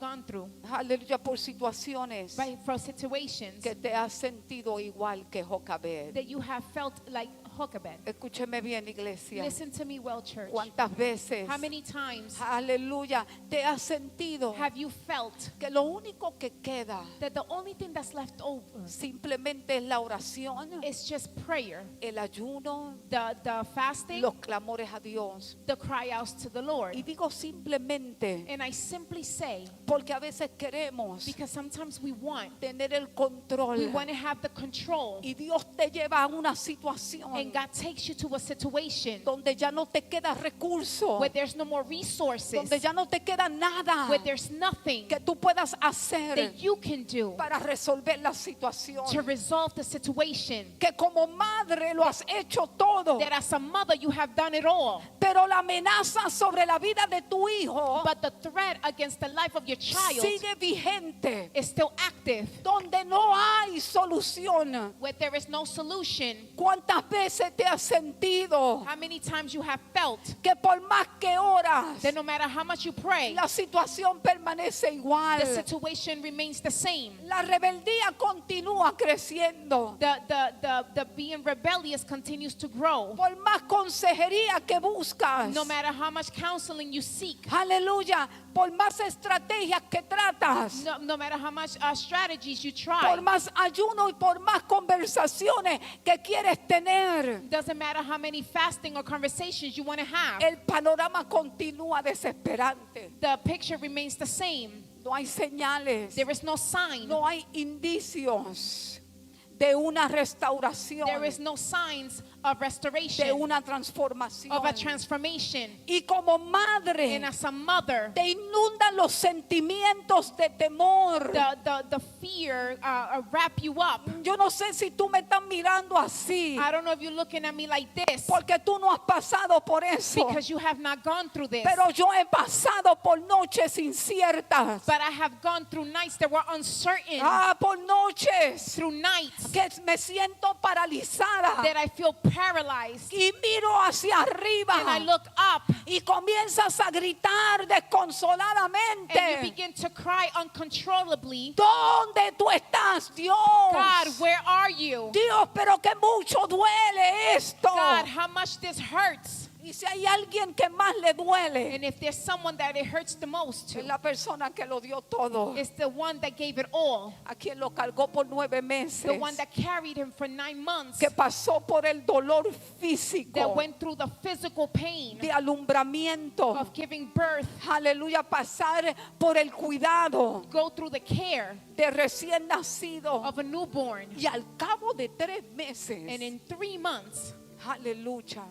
gone through
aleluya, por situaciones
for situations
que te has sentido igual que Jocabed?
that you have felt like Jochebed?
Escúcheme bien, iglesia.
Listen to me well, church.
¿Cuántas veces,
How many times
aleluya, te has sentido
have you felt
que lo único que queda
that the only thing that's left over
simplemente es la oración,
is just prayer,
el ayuno,
the fasting,
los clamores a Dios?
the cry outs to the Lord?
Y digo simplemente
And I simply say,
porque a veces queremos
because sometimes we want
tener el control
to have the control,
y Dios te lleva a una situación
And God takes you to a situation
donde ya no te queda recurso,
where there's no more resources,
donde ya no te queda nada
where there's nothing
que tú puedas hacer
that you can do
para resolver la situación.
to resolve the situation.
Que como madre lo has hecho todo,
That as a mother you have done it all,
pero la amenaza sobre la vida de tu hijo
but the threat against the life of your child
sigue vigente,
is still active,
donde no hay solución.
where there is no solution.
¿Cuántas veces te has sentido
How many times you have felt
que por más que oras,
that no matter how much you pray,
la situación permanece igual?
the situation remains the same.
La rebeldía continúa creciendo.
The being rebellious continues to grow.
Por más consejería que buscas,
No matter how much counseling you seek,
aleluya, por más estrategias que tratas,
no matter how much strategies you
por
try,
más ayuno y por más conversaciones que quieres tener,
doesn't matter how many fasting or conversations you want to have,
el panorama continúa desesperante.
the picture remains the same.
No hay señales,
There is no sign.
no hay indicios de una restauración,
There is no signs of
de
restoration,
una transformación.
of a transformation.
Y como madre,
And as a mother,
te inundan los sentimientos de temor.
the fear wrap you up.
Yo no sé si tú me estás mirando así,
I don't know if you're looking at me like this
porque tú no has pasado por eso.
because you have not gone through this.
Pero yo he pasado por noches inciertas.
But I have gone through nights that were uncertain,
Por noches
through nights
que me siento paralizada
that I feel paralyzed.
y miro hacia arriba
And I look up
y comienzas a gritar
and you
desconsoladamente.
begin to cry uncontrollably.
¿Dónde tú estás, Dios?
God, where are you?
Dios, pero que mucho duele esto.
God, how much this hurts.
Y si hay alguien que más le duele,
And if there's someone that it hurts the most
es
to,
la persona que lo dio todo,
it's the one that gave it all.
a quien lo cargó por 9 meses,
The one that carried him for 9 months.
que pasó por el dolor
That
físico
went through the physical pain
de alumbramiento.
of giving birth.
Aleluya, pasar por el cuidado
Go through the care
de recién nacido.
of a newborn.
Y al cabo de 3 meses,
And in 3 months,
aleluya,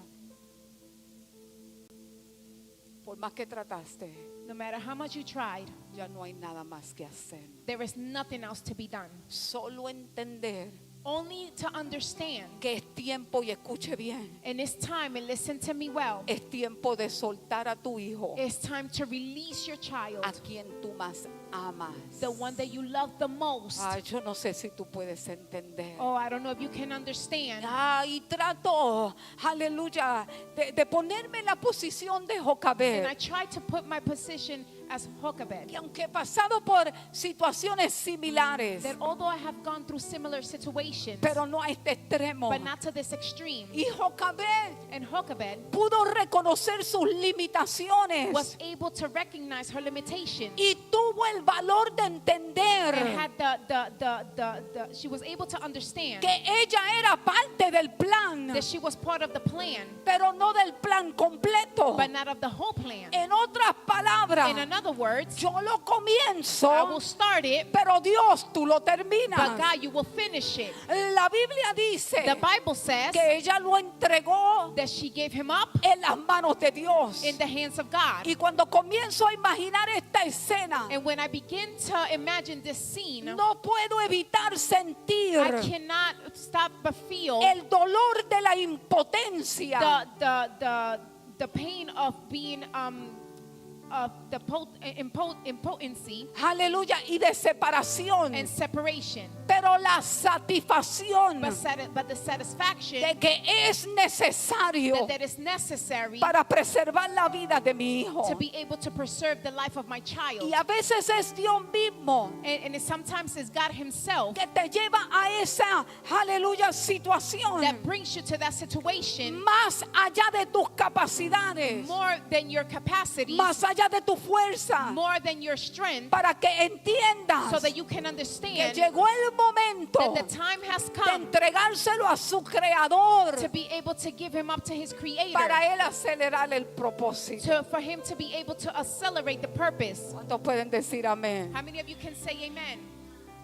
por más que trataste,
no matter how much you tried,
ya no hay nada más que hacer.
there is nothing else to be done.
Solo entender
Only to understand,
que es tiempo, y escuche bien,
and it's time, and listen to me well,
es tiempo de soltar a tu hijo,
it's time to release your child,
a quien tú más amas.
the one that you love the most.
Yo no sé si tú puedes entender.
Oh, I don't know if you can understand.
Y trato, aleluya, de ponerme en la posición de
And I
Jocabed.
try to put my position as Jochebed.
Y aunque he pasado por situaciones similares,
That although I have gone through similar situations,
pero no a este extremo.
but not to this extreme.
Y Jocabed
And Jochebed
pudo reconocer sus limitaciones
was able to recognize her limitations.
y tuvo el valor de entender
And had she was able to understand
que ella era parte del plan,
that she was part of the plan,
pero no del plan completo.
but not of the whole plan.
En otras palabras,
In other words,
yo lo
I will
comienzo,
start it,
pero Dios tú lo
but
terminas.
God, you will finish it.
La Biblia dice
The Bible says
que ella lo entregó
that she gave him up
en las manos de Dios.
in the hands of God.
Y cuando comienzo a imaginar esta escena,
And when I begin to imagine this scene,
no puedo evitar sentir
I cannot stop but feel
el dolor de la impotencia,
the pain of being of the impotency
aleluya, y de separación,
and separation,
pero la satisfacción
but the satisfaction
de que es necesario
that is necessary
para preservar la vida de mi hijo.
to be able to preserve the life of my child.
Y a veces es Dios mismo
And sometimes it's God himself
que te lleva a esa, aleluya, situación
that brings you to that situation
más allá de tus capacidades,
more than your capacity,
más allá de tu fuerza,
more than your strength,
para que entiendas
so that you can
que
understand
llegó el momento
that the time has
de
come
entregárselo a su creador
to be able to give him up to his creator,
para él acelerar el propósito.
for him to be able to accelerate the purpose.
¿Cuántos pueden decir amén?
How many of you can say amen?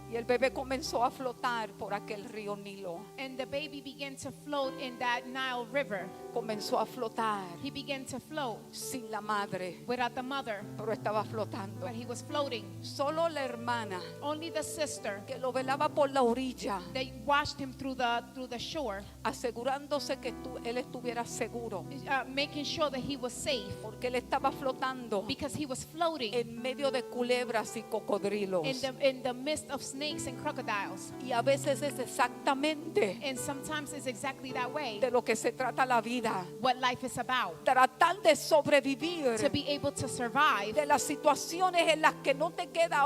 Y el bebé comenzó a flotar por aquel río Nilo.
And the baby began to float in that Nile River.
Comenzó a flotar
He began to float
sin la madre,
without the mother,
pero estaba flotando.
but he was floating.
Solo la hermana
Only the sister,
que lo velaba por la orilla,
they watched him through the shore,
asegurándose que él estuviera seguro,
making sure that he was safe,
porque él estaba flotando
because he was floating
en medio de culebras y cocodrilos.
in the midst of snakes and crocodiles.
Y a veces es exactamente
And sometimes it's exactly that way
de lo que se trata la vida.
what life is about.
Tratar de sobrevivir
To be able to survive,
de las situaciones en las que no te queda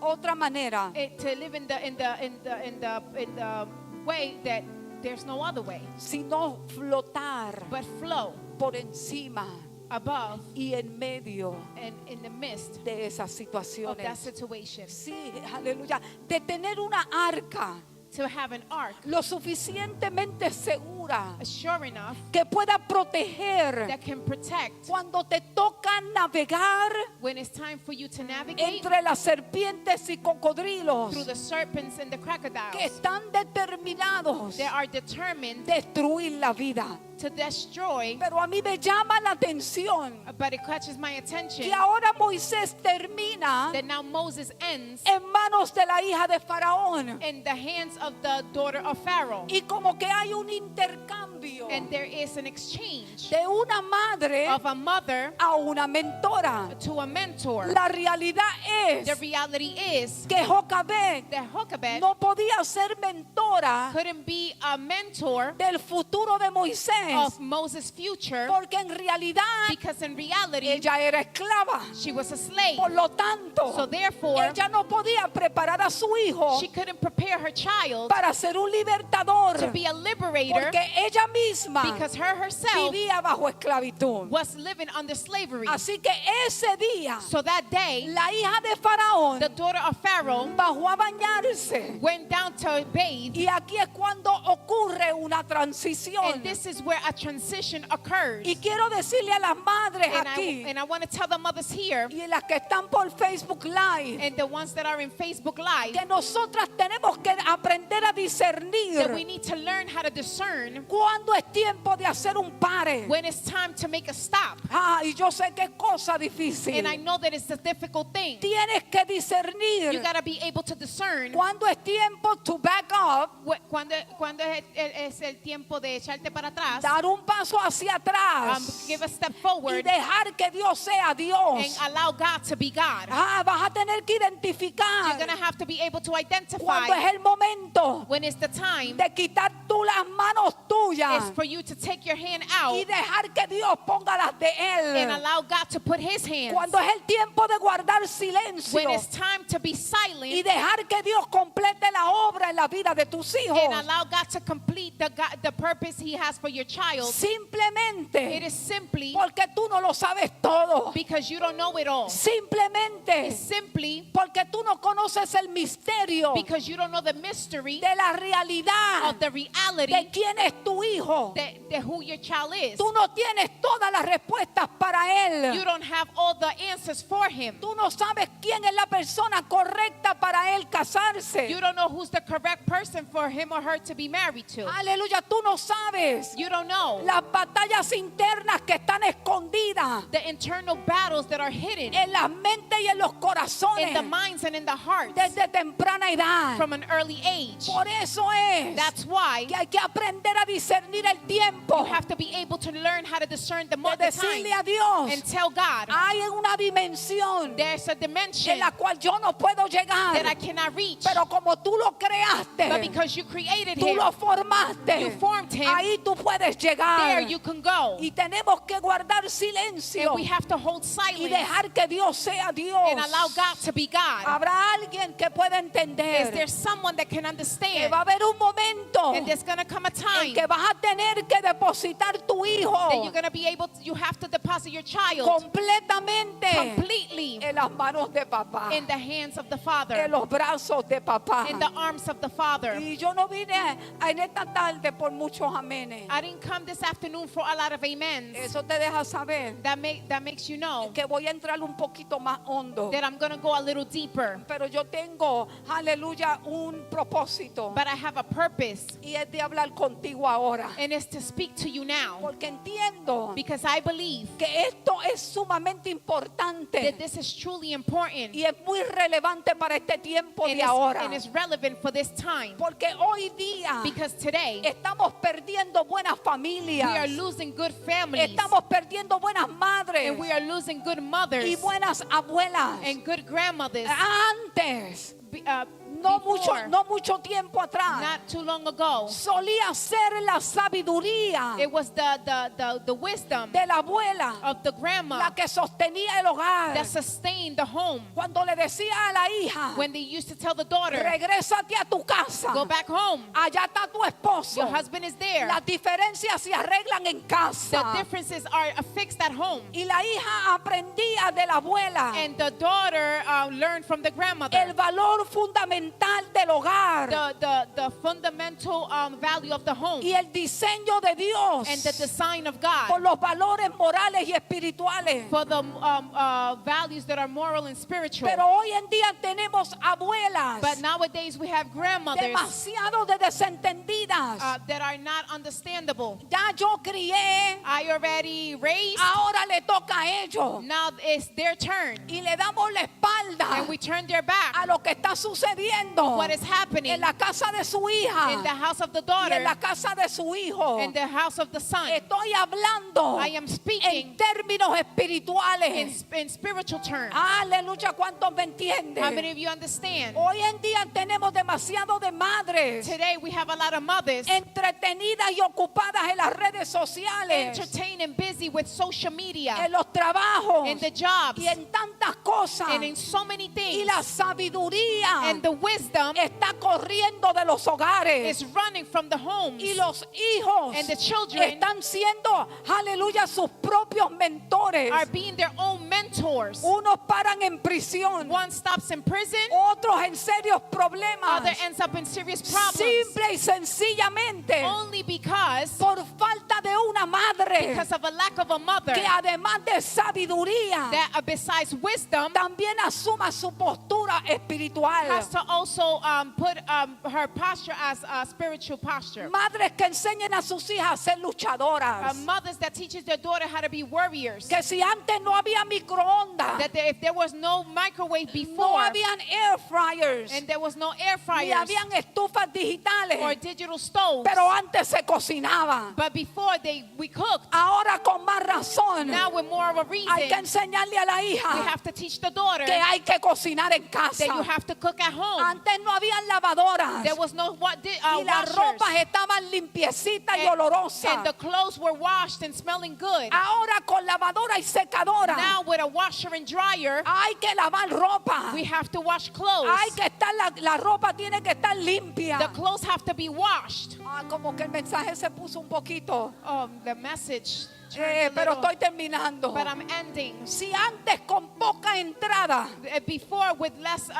otra manera
to live in the way that there's no other way,
sino flotar
but flow
por encima
above
y en medio
and in the midst
de esas
of that
situaciones.
situation.
Sí, aleluya. De tener una arca
To have an ark
lo suficientemente segura
sure enough
que pueda proteger
that can protect
cuando te toca navegar
when it's time for you to navigate
entre las serpientes y cocodrilos
through the serpents and the
que
crocodiles
están determinados
that are determined
destruir la vida.
to destroy.
Pero a mí me llama la atención
But it catches my attention
que ahora Moisés termina
that now Moses ends
en manos de la hija de Faraón
in the hands of the daughter of Pharaoh,
y como que hay un intercambio
and there is an exchange
de una madre
of a mother
a una mentora.
to a mentor.
La realidad
The
es
reality is
que Jocabed
that Jochebed
no podía ser mentora
couldn't be a mentor
del futuro de Moisés
of Moses' future,
porque en realidad
because in reality
ella era esclava.
she was a slave.
Por lo tanto,
So therefore,
ella no podía preparar a su hijo
she couldn't prepare her child
para ser un libertador
to be a liberator
porque ella misma
because her herself
vivía bajo esclavitud.
was living under slavery.
Así que ese día
So that day,
la hija de Faraón
the daughter of Pharaoh
bajó a bañarse
went down to bathe,
y aquí es cuando ocurre una transición.
and this is where a transition occurs.
Y quiero decirle a las madres aquí
And I want to tell the mothers here
y las que están por Facebook Live
and the ones that are in Facebook Live
que nosotras tenemos que aprender a
that we
discernir
need to learn how to discern
cuándo es tiempo de hacer un pare.
when it's time to make a stop.
Y yo sé que es cosa difícil.
And I know that it's a difficult thing.
Tienes que
You
discernir
got to be able to discern
cuándo es tiempo to back up,
cuando es el tiempo de echarte para atrás,
dar un paso hacia atrás
give a step
y
forward,
dejar que Dios sea
and
Dios.
allow God to be God.
Vas a tener que
You're
identificar
going to have to be able to
cuándo
identify
es el momento
when it's the time
de quitar tú las manos tuyas
is for you to take your hand
y
out
dejar que Dios ponga las de
and
él.
allow God to put his hands.
Cuando es el tiempo de guardar
When
silencio
it's time to be
y
silent
dejar que Dios complete la obra en la vida de tus hijos.
and allow God to complete the purpose he has for your child, it
Simplemente
is simply
porque tú no lo sabes todo.
because you don't know it all.
Simplemente
It's simply
porque tú no conoces el misterio
because you don't know the mystery
de la realidad
of the reality
de quién es tu hijo.
that who your child is.
Tú no tienes todas las respuestas para
You
él.
don't have all the answers for him.
Tú no sabes quién es la persona correcta para él casarse.
You don't know who's the correct person for him or her to be married to.
Aleluya, tú no sabes
You don't know
las batallas internas que están escondidas
the internal battles that are hidden
en las mentes y en los
in
corazones
the minds and in the hearts
desde temprana edad.
from an early age.
Por eso es
That's why
que hay que aprender a discernir el tiempo,
you have to be able to learn how to discern the
de
the time
decirle a Dios,
and tell God
hay una dimensión
there's a
en
dimension
la cual yo no puedo llegar,
that I cannot reach.
pero como tú lo
But
creaste,
because you created
tú
him,
lo formaste,
you formed him,
ahí tú puedes llegar.
there you can go.
Y tenemos que guardar silencio
And we have to hold
y
silence
dejar que Dios sea Dios.
and allow God to be God.
Habrá alguien que pueda
Is
entender
there someone that can
que
understand?
va a haber un momento
And there's going to come a
en
time
que vas a tener que depositar tu hijo
that you're going to be able to, you have to deposit your child
completamente
completely
en las manos de papá,
in the hands of the Father,
en los los brazos de papá.
in the arms of the Father.
Y yo no vine en esta tarde por muchos amenes.
I didn't come this afternoon for a lot of amens.
Eso te deja saber
That makes you know
que voy a entrar un poquito más hondo.
that I'm going to go a little deeper.
Pero yo tengo, aleluya, un propósito.
But I have a purpose,
Y es de hablar contigo ahora.
and it's to speak to you now.
Porque entiendo
Because I believe
que esto es sumamente importante.
that this is truly important
Y es muy relevante para este tiempo de ahora.
and is relevant for this time.
Porque hoy día
Because today
estamos perdiendo buenas
we are
familias.
losing good families,
Estamos perdiendo buenas madres
and we are losing good mothers
y buenas abuelas.
and good grandmothers.
Antes,
Before,
no mucho tiempo atrás,
not too long ago,
solía ser la sabiduría
it was the wisdom
de la abuela
of the grandma
la que sostenía el hogar.
that sustained the home.
Cuando le decía a la hija,
When they used to tell the daughter,
regrésate a tu casa,
go back home,
allá está tu esposo.
your husband is there.
Las diferencias se arreglan en
The
casa.
differences are fixed at home.
Y la hija aprendía de la abuela
And the daughter learned from the grandmother
el valor fundamental del hogar
the fundamental value of the home
y el diseño de Dios
and the design of
por
God
los valores morales y espirituales.
for the values that are moral and spiritual.
Pero hoy en día tenemos abuelas
But nowadays we have grandmothers
demasiado de desentendidas.
that are not understandable.
Ya yo crié,
I already raised,
ahora le toca a ellos.
now it's their turn.
Y le damos la espalda
And we turn their back
a lo que está sucediendo
what is happening
en la casa de su hija
in the house of the
y
daughter
en la casa de su hijo.
and the house of the son.
Estoy hablando
I am
en
speaking
términos espirituales.
in spiritual terms.
Aleluya, ¿cuántos me
How
entienden?
many of you understand?
Hoy en día tenemos demasiado de madres
Today we have a lot of mothers
entretenidas y ocupadas en las redes sociales,
entertained and busy with social media,
en los trabajos
in the jobs,
y en tantas cosas.
and in so many
Y
things.
la sabiduría
And the wisdom
está corriendo de los hogares.
is running from the homes.
Y los hijos
And the children
están siendo, aleluya, sus propios mentores.
Are being their own mentors.
Unos paran en prisión,
One stops in prison,
otros en serios problemas.
other ends up in serious problems.
Simple y sencillamente
Only because
por falta de una madre
of a lack of a mother
que además de sabiduría
that besides wisdom
también asuma su postura espiritual.
has to also put her posture as a spiritual posture.
Madres que enseñen a sus hijas a ser luchadoras.
Mothers that teaches their daughter how to be warriors.
Que si antes no había microondas,
That if there was no microwave
no
before
habían air fryers,
and there was no air
ni
fryers
habían estufas
or
digitales,
digital stoves,
pero antes se cocinaba.
but before we cooked.
Ahora con más razón
Now with more of a reason,
hay que enseñarle a la
we
hija
have to teach the daughter
que hay que cocinar en casa.
that you have to cook at home.
Antes no habían lavadoras
There was no
y las
washers.
ropas estaban limpiecitas y
And
olorosas.
the clothes were washed and smelling good.
Ahora con lavadora y secadora
Now with a washer and dryer,
hay que lavar ropa.
we have to wash clothes.
Hay que estar la ropa tiene que estar limpia.
The clothes have to be washed.
Como que el mensaje se puso un poquito.
The message turned a
Pero
little,
estoy terminando.
but I'm ending.
Si antes con poca entrada
Before with less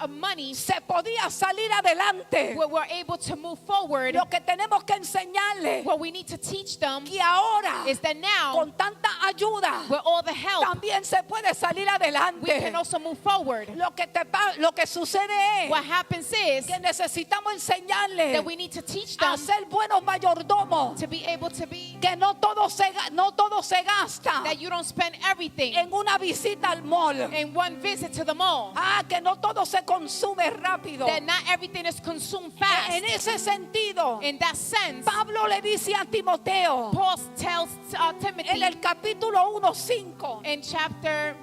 money,
se podía salir adelante,
we were able to move forward.
lo que tenemos que enseñarles
What we need to teach them
que ahora
is that now,
con tanta ayuda
with all the help,
también se puede salir
we
adelante.
can also move forward.
Lo que sucede es
What happens is
que necesitamos enseñarles
that we need to teach
a
them
ser buenos mayordomos,
to be able to be,
que no todo se gasta
that you don't spend everything
en una visita al mall.
in one visit to the mall.
Que no todo se consume rápido.
That not everything is consumed fast.
En ese sentido,
In that sense,
Pablo le dice a Timoteo
Paul tells
en
Timothy
el capítulo 1:5,
in chapter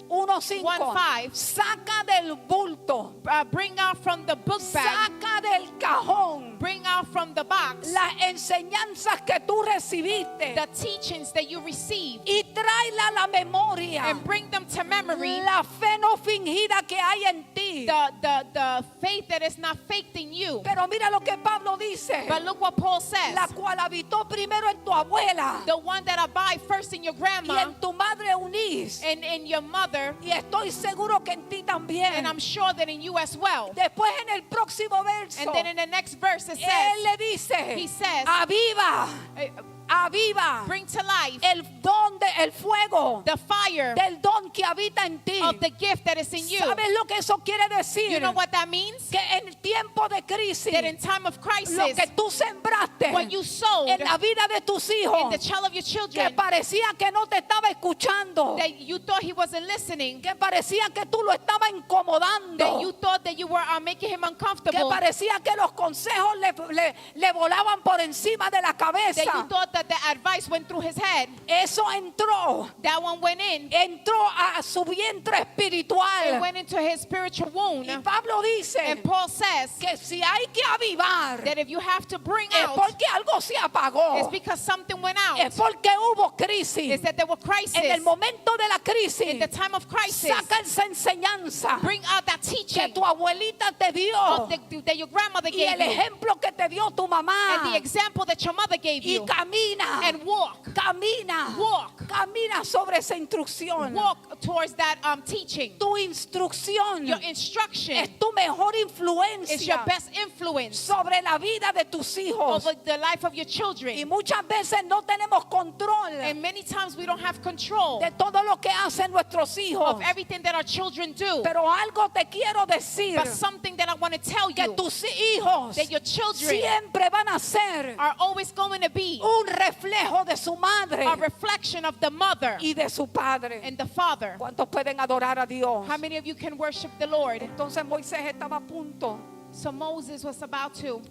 1:5,
1:5,
saca del bulto,
bring out from the book bag,
saca del cajón
bring out from the box
las enseñanzas que tú recibiste
the teachings that you received
y tráela a la memoria
and bring them to memory.
la fe no fingida que hay en ti.
The faith that is not faked in you.
Pero mira lo que Pablo dice,
But look what Paul says.
la cual habitó primero en tu abuela
The one that abide first in your
y
grandma
en tu madre Eunice,
and in your mother Father,
Y estoy seguro que en ti también.
and I'm sure that in you as well.
Después en el próximo verso,
And then in the next verse it
Él
says,
le dice,
He says,
aviva,
uh,
aviva
bring to life
el don, el fuego
the fire
del don que habita en ti.
of the gift that is in you.
¿Sabes lo que eso quiere decir?
You know what that means?
Que en tiempo de crisis,
That in time of
lo
crisis,
que tú sembraste
what you sowed
en la vida de tus
in
hijos,
the child of your
que
children,
parecía que no te estaba escuchando,
that you thought he wasn't listening,
que parecía que tú lo estabas
that
incomodando,
you thought that you were making him
que
uncomfortable,
parecía que los consejos le volaban por encima de la
that you
cabeza.
thought that the advice went through his head.
Eso entró
That one went in.
entró a su vientre
It
espiritual.
went into his spiritual wound.
Y Pablo dice
And Paul says
que si hay que avivar,
that if you have to bring
es
out,
porque algo se apagó,
it's because something went out.
es porque hubo crisis.
It's that there were crises.
En el momento de la
In
crisis,
the time of crisis,
saca esa enseñanza
bring out that
que
teaching
tu abuelita te dio
of that your grandmother
y
gave
el
you,
ejemplo que te dio tu mamá,
and the example that your mother gave
y
you,
camina,
and walk
camina sobre esa instrucción.
towards that teaching.
Tu instrucción
Your instruction
es tu mejor
is your
influencia
best influence
sobre la vida de tus hijos.
over the life of your
Y
children.
muchas veces no tenemos control
And many times we don't have control
de todo lo que hacen nuestros hijos.
of everything that our children do.
Pero algo te quiero decir,
But something that I want to tell
que
you,
tus hijos
that your children
siempre van a ser
are always going to be
un reflejo de su madre
a reflection of the mother
y de su padre.
and the father.
¿Cuántos pueden adorar a Dios?
How many of you can worship the Lord?
Entonces Moisés estaba a punto
So Moses was about to,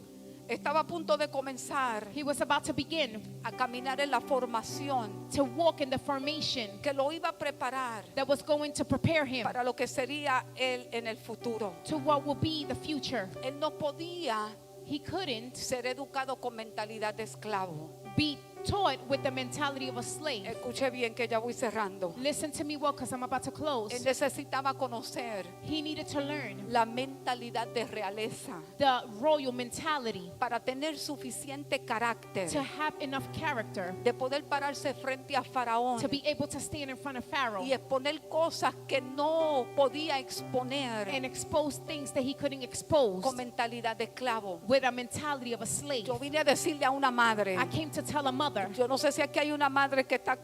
de comenzar
he was about to begin
a caminar en la formación
to walk in the formation
que lo iba a preparar
that was going to prepare him
para lo que sería él en el futuro.
to what will be the future.
Él no podía
He couldn't
ser educado con mentalidad de esclavo.
be taught with the mentality of a slave.
Escuche bien que ya voy cerrando.
Listen to me well, because I'm about to close.
Él necesitaba conocer
He needed to learn
la mentalidad de realeza
the royal mentality
para tener suficiente carácter
to have enough character
de poder pararse frente a Faraón
to be able to stand in front of Pharaoh
y exponer cosas que no podía exponer
and expose things that he couldn't expose
con mentalidad de esclavo.
with a mentality of a slave.
Yo vine a decirle a una madre,
I came to tell a mother.
yo no sé si aquí hay una madre que está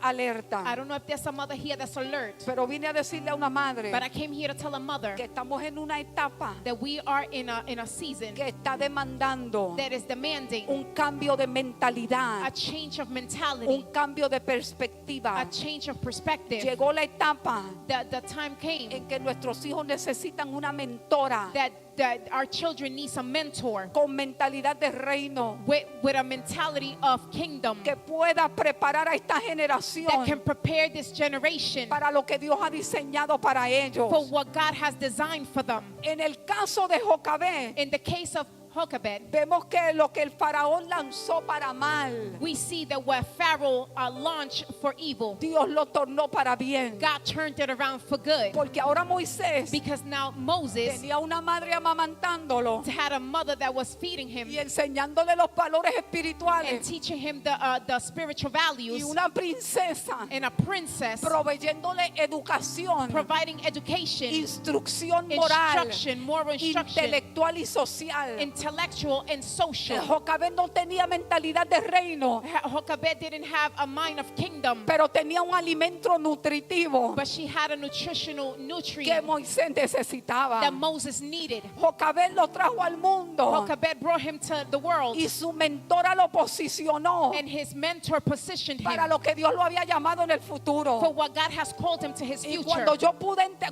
I
alerta,
don't know if there's a mother here that's alert,
pero vine a decirle a una madre
but I came here to tell a mother
que estamos en una etapa
that we are in a season
que está demandando
that is demanding
un cambio de
a
mentalidad,
change of mentality,
un cambio de perspectiva.
a change of perspective.
Llegó la etapa
The time came
en que nuestros hijos necesitan una mentora
that our children need a mentor
con mentalidad de reino
with a mentality of kingdom
que pueda preparar a esta
that
generación
can prepare this generation
para lo que Dios ha diseñado para ellos.
for what God has designed for them.
En el caso de Jocabed,
In the case of Jochebed,
vemos que lo que el faraón lanzó para mal,
we see that what Pharaoh launched for evil,
Dios lo tornó para bien.
God turned it around for good.
Porque ahora Moisés
Because now Moses
tenía una madre amamantándolo
had a mother that was feeding him
y enseñándole los valores
and
espirituales,
teaching him the spiritual
y
values,
una princesa
and a princess
proveyéndole educación,
providing education,
instrucción moral,
instruction, moral instruction,
intelectual y social.
intellectual and social.
Jocabed no tenía mentalidad de reino,
Jochebed didn't have a mind of kingdom,
pero tenía un alimento nutritivo
but she had a nutritional
que
nutrient
Moisés necesitaba.
that Moses needed.
Jocabed lo trajo al mundo
Jochebed brought him to the world,
y su mentora lo posicionó
and his mentor positioned
para
him
lo que Dios lo había llamado en el
for
futuro.
what God has called him to his
Y
future.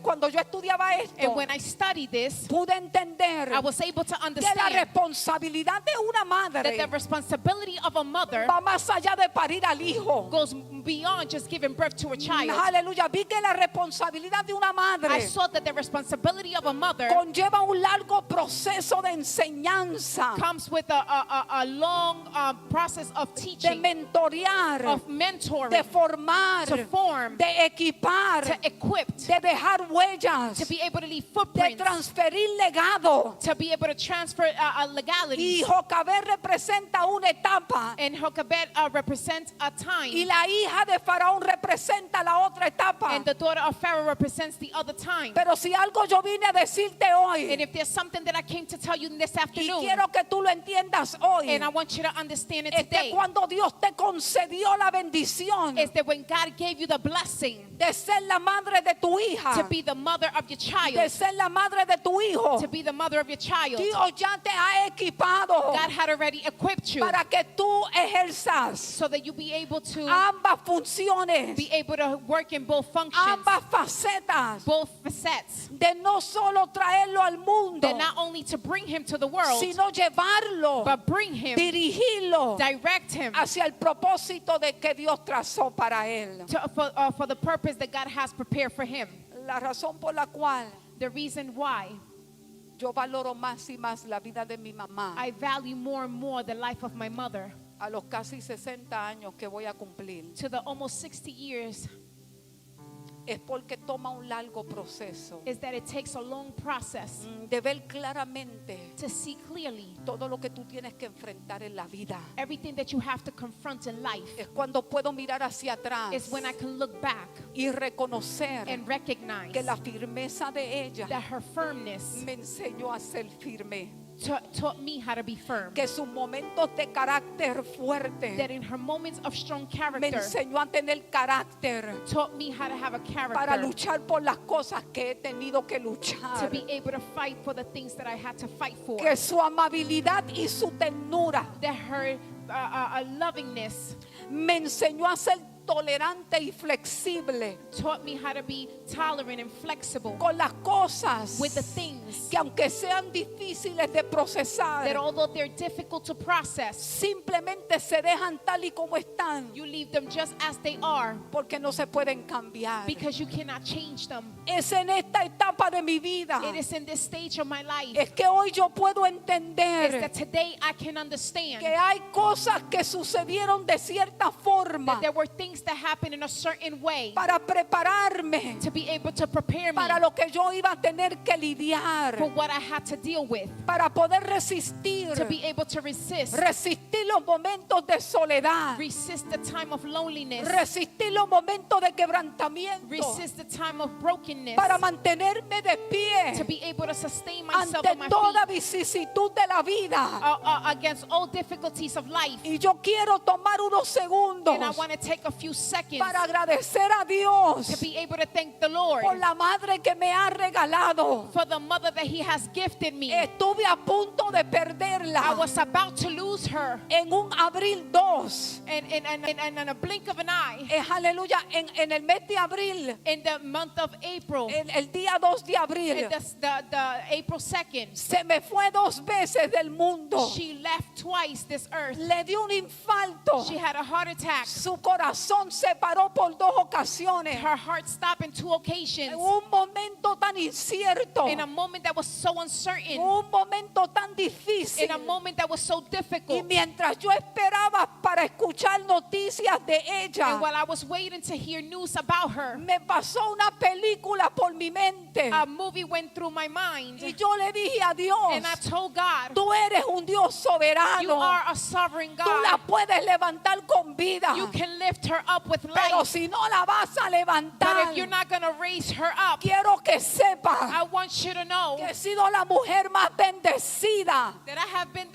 cuando yo estudiaba
And
esto,
when I studied this,
pude entender
I was able to
que la
understand
responsabilidad de una
that the
madre
responsibility of a mother
va más allá de parir al hijo.
goes beyond just giving birth to a child.
Aleluya, vi que la responsabilidad de una
I
madre
saw that the responsibility of a mother
conlleva un largo proceso de enseñanza,
comes with a long process of
de
teaching,
mentorear,
of mentoring,
de formar,
to form,
de equipar,
to equip,
de dejar huellas,
to be able to leave
de
footprints,
transferir legado.
to be able to transfer
Y
legalities.
Jocabed representa una etapa
And Jochebed represents a
y
time,
la hija hija de Faraón representa la otra etapa.
And the daughter of Pharaoh represents the other time.
Pero si algo yo vine a decirte hoy,
And if there's something that I came to tell you this
y
afternoon,
quiero que tú lo entiendas hoy,
and I want you to understand it
es que
today,
cuando Dios te concedió la bendición
is that when God gave you the blessing
de ser la madre de tu hija,
to be the mother of your
de
child,
ser la madre de tu hijo,
to be the mother of your child,
Dios ya te ha equipado
God had already equipped you
para que tú ejerzas
so that you be able to
ambas funciones,
be able to work in both functions,
ambas facetas,
both facets.
de no solo traerlo al mundo,
That not only to bring him to the world,
sino llevarlo,
but bring him,
dirigirlo
direct him
hacia el propósito de que Dios trazó para él.
for the purpose that God has prepared for him.
La razón por la cual
The reason why
yo valoro más y más la vida de mi mamá
I value more and more the life of my mother
a los casi 60 años que voy a cumplir
to the almost 60 years
es porque toma un largo proceso
is that it takes a long process
de ver claramente
to see clearly
todo lo que tú tienes que enfrentar en la vida.
everything that you have to confront in life.
Es cuando puedo mirar hacia atrás
Is when I can look back
y reconocer
and recognize
que la firmeza de ella
that her firmness
me enseñó a ser firme,
taught me how to be firm.
que sus momentos de carácter
That
fuerte
in her moments of strong
me
character
enseñó a tener carácter
taught me how to have a
para
character
luchar por las cosas que he tenido que
to
luchar,
be able to fight for the things that I had to fight for.
que su amabilidad y su ternura
That her lovingness
me enseñó a ser tolerante y flexible
taught me how to be tolerant and flexible
con las cosas
with the things
que aunque sean difíciles de procesar,
that although they're difficult to process,
simplemente se dejan tal y como están
you leave them just as they are
porque no se pueden cambiar.
because you cannot change them.
Es en esta etapa de mi vida
It is in this stage of my life
es que hoy yo puedo
is
entender
that today I can understand
que hay cosas que sucedieron de cierta forma
that there were things that happened in a certain way
para prepararme
to be able to prepare me
para lo que yo iba a tener que
for
lidiar,
what I had to deal with,
para poder resistir,
to be able to resist
los momentos de soledad,
the time of loneliness,
resistir los momentos de quebrantamiento,
resist the time of brokenness,
para mantenerme de
to
pie
be able to sustain myself
ante
on my
toda
feet
vicisitud de la vida.
against all difficulties of life.
Y yo quiero tomar unos segundos
And I want to take a few seconds
para agradecer a Dios
to be able to thank the Lord
por la madre que me ha regalado.
for the mother that He has gifted me.
Estuve a punto de
I
perderla
was about to lose her,
en un abril 2.
and in a blink of an eye,
Aleluya, en el mes de abril,
in the month of April,
el día 2 de abril,
in the April 2nd,
se me fue 2 veces del mundo.
she left twice this earth.
Le dio un infarto.
She had a heart attack.
Su corazón se paró por 2 ocasiones.
Her heart stopped in 2 occasions.
En un momento tan incierto,
In a moment that was so uncertain,
un momento tan difícil.
in a moment that was so
Y
difficult.
mientras yo esperaba para escuchar noticias de ella,
And while I was waiting to hear news about her,
me pasó una película por mi mente.
a movie went through my mind.
Y yo le dije a Dios,
And I told God,
tú eres un Dios
you
soberano.
are a sovereign
Tú la
God.
puedes levantar con vida.
You can lift her up with
Pero
life.
si no la vas a
But
levantar,
if you're not going to raise her up,
quiero que sepa
I want you to know
que he sido la mujer más bendecida
that I have been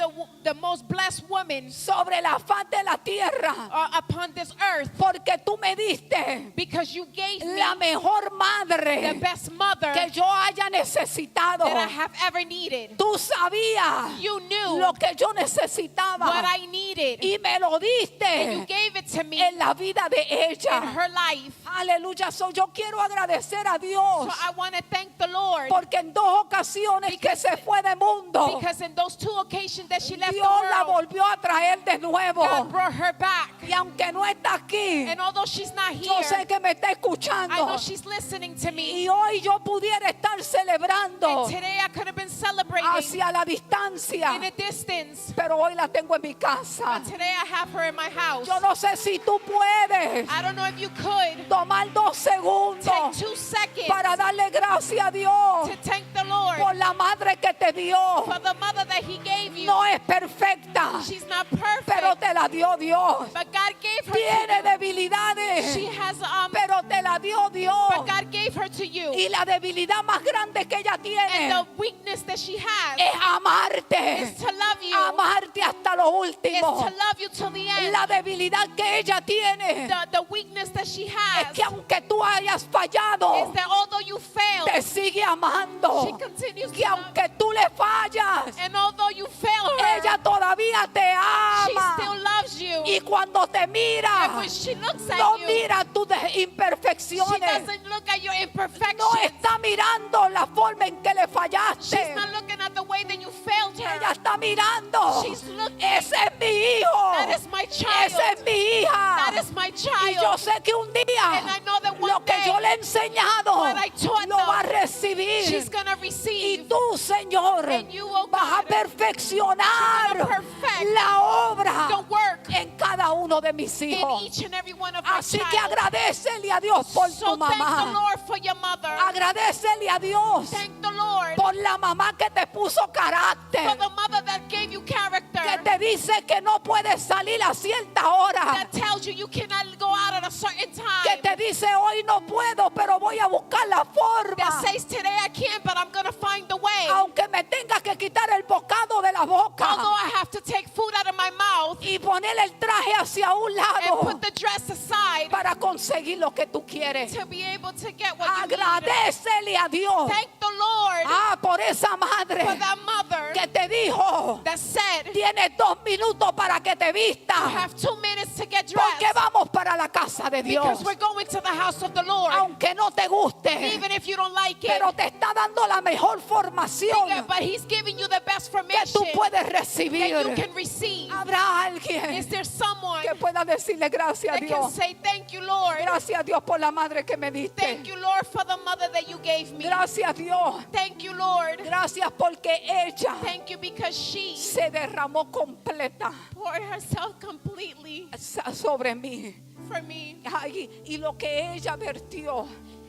the most blessed woman
sobre la faz de la tierra.
upon this earth,
Porque tú me diste
because you gave me
la mejor
the
madre
best mother
que yo haya necesitado.
that I have ever needed.
Tú sabías
You knew
lo que yo necesitaba
what I needed,
y me lo
and you
diste
gave it to me
en la vida de
in
ella.
her life.
Aleluya. Yo quiero agradecer a Dios
So I want to thank the Lord,
porque en 2 ocasiones que se fue de mundo,
because in those 2 occasions that she left the
Dios la
world,
volvió a traer de nuevo.
God brought her back.
Y aunque no está aquí,
And although she's not
yo sé
here,
que me está
I
escuchando.
know she's listening to me.
Y hoy yo pudiera estar celebrando
And today I could have been celebrating
hacia la distancia,
in a distance,
pero hoy la tengo en mi casa.
but today I have her in my house.
Yo no sé si tú puedes
I don't know if you could
tomar 2 segundos
take 2 seconds
para darle gracias a Dios
to thank the Lord
por la madre que te dio.
for the mother that He gave you.
No es perfecta,
She's not
pero
perfect,
te la dio Dios.
but God God gave her
Tiene
to you.
debilidades,
She has
pero te la dio Dios.
but God gave her to you.
Y la debilidad más grande que ella
And
tiene
the weakness that she has
es amarte.
is to love you.
Amarte hasta lo
Is
último.
to love you till the end.
La debilidad que ella tiene
The weakness that she
es
has
que aunque tú hayas fallado,
is that although you fail,
te sigue amando.
she continues
Que
to love
aunque tú le fallas,
you. And although you fail her,
ella todavía te
she
ama.
still loves you.
Y cuando te
And
mira,
when she looks
no
at you,
mira tus
she
imperfecciones.
doesn't look at your imperfections.
No está mirando la forma en que le
She's
fallaste.
not looking at the way that you failed
Ella
her.
está mirando.
She's looking.
Ese es mi hijo.
That is my child.
Esa es mi hija.
That is my
Y yo
child.
sé que un día
And I know that one
lo que
day,
yo le he enseñado
what I taught
lo va a
them,
recibir.
she's going to
Y
receive.
tú, Señor,
And you, oh
vas a
God,
perfeccionar
you're gonna perfect
la obra
the work
en cada uno de mis
in
hijos.
each and every one of my
Así que
child.
agradecele a Dios por
So
tu
thank the
mamá.
Lord for your mother.
Agradecele a Dios
Thank the Lord
por la mamá que te puso
for
carácter.
the mother that gave you character.
Que te dice que no puedes salir a cierta hora.
That tells you you cannot go out at a certain
Que
time.
te dice hoy no puedo, pero voy a buscar la
That
forma.
says today I can't, but I'm going to find the way.
Aunque me tenga que quitar el bocado de la boca
Although I have to take food out of my mouth
y poner el traje hacia un
and
lado
put the dress aside
para conseguir lo que tú quieres.
to be able to get what you need.
Agradecele a Dios.
Thank the Lord
Por esa madre
for that mother
que te dijo,
that said,
tienes 2 minutos para que te
you
vista.
have 2 minutes to get
Porque
dressed
vamos para la casa de Dios.
because we're going to the house of the Lord.
Aunque no te guste,
Even if you don't like it,
pero te está dando la mejor formación
but He's giving you the best
que
formation
tú puedes
that you
recibir.
can receive.
Habrá alguien
Is there someone
que pueda decirle gracias a
that can
Dios.
say, thank you, Lord.
Gracias a Dios por la madre que me diste.
Thank you, Lord, for the mother that you gave me.
Gracias a Dios.
Thank you, Lord.
Gracias porque ella
Thank you because she
se derramó completa
poured herself completely
sobre mí.
for me.
Ay, y lo que ella vertió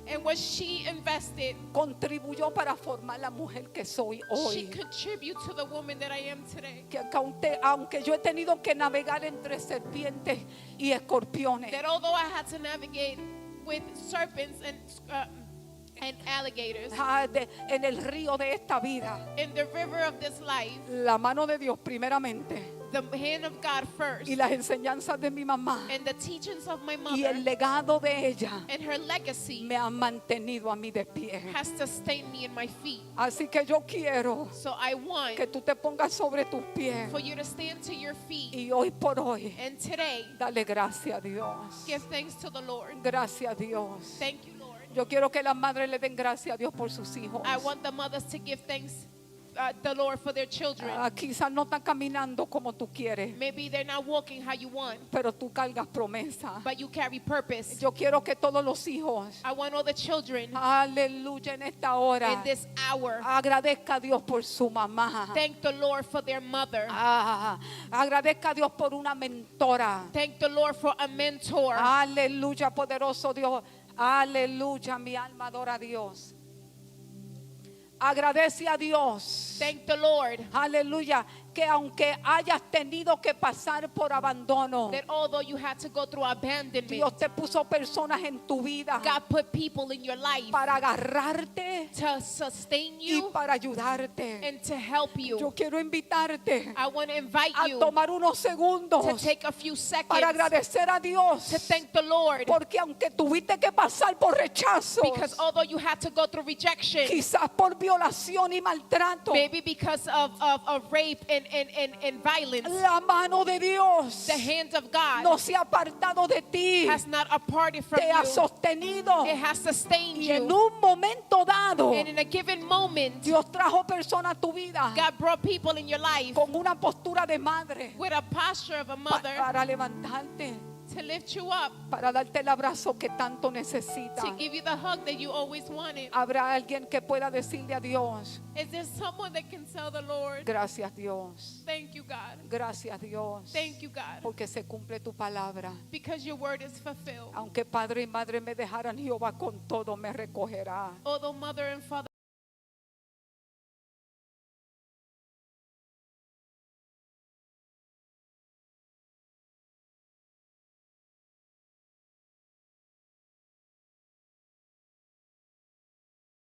And what she invested,
contribuyó para formar la mujer que soy
she
hoy.
contribute to the woman that I am today.
Que aunque yo he tenido que navegar entre serpientes y escorpiones,
That although I had to navigate with serpents and alligators
en el río de esta vida,
in the river of this life,
la mano de Dios primeramente
the hand of God first,
y las enseñanzas de mi mamá
and the teachings of my
y el
mother
legado de ella
and her legacy
me han mantenido a mí de pie.
has sustained me in my feet.
Así que yo quiero
So I want
que tú te pongas sobre tus pies
for you to stand to your feet
y hoy por hoy
and today
dale gracias a Dios.
give thanks to the Lord.
Gracias a Dios.
Thank you, Lord.
Yo quiero que las madres le den gracias a Dios por sus hijos.
I want the mothers to give thanks the Lord for their children.
Quizás no están caminando como tú quieres,
Maybe they're not walking how you want,
pero tú cargas promesa.
but you carry purpose.
Yo quiero que todos los hijos,
I want all the children
aleluya, en esta hora,
in this hour
agradezca a Dios por su mamá.
thank the Lord for their mother.
Agradezca a Dios por una mentora.
Thank the Lord for a mentor.
Aleluya, poderoso Dios. Aleluya, mi alma adora a Dios. Agradece a Dios.
Thank the Lord
Aleluya, que aunque hayas tenido que pasar por abandono,
that although you had to go through abandonment,
Dios te puso personas en tu vida
God put people in your life
para agarrarte
to sustain
y
you
para ayudarte.
and to help
Yo
you.
quiero invitarte
I want to invite
a
you
tomar unos segundos
to take a few
para
seconds
agradecer a Dios,
to thank the Lord,
porque aunque tuviste que pasar por rechazos,
because although you had to go through rejection,
quizás por violación y maltrato,
maybe because of rape and violence,
la mano de Dios
the hand of God
no se ha apartado de ti,
has not departed from
te ha
you.
sostenido,
It has sustained
y en
you.
un momento dado
And in a given moment,
Dios trajo personas a tu vida
God brought people in your life
con una postura de madre
with a posture of a mother
para levantarte,
to lift you up,
para darte el abrazo que tanto necesitas.
to give you the hug that you always wanted.
Habrá alguien que pueda decirle a Dios,
Is there someone that can tell the Lord,
gracias Dios,
thank you, God.
gracias Dios,
Thank you, God.
porque se cumple tu palabra.
Because your word is fulfilled.
Aunque padre y madre me dejaran, Jehová con todo me recogerá.
Although mother and father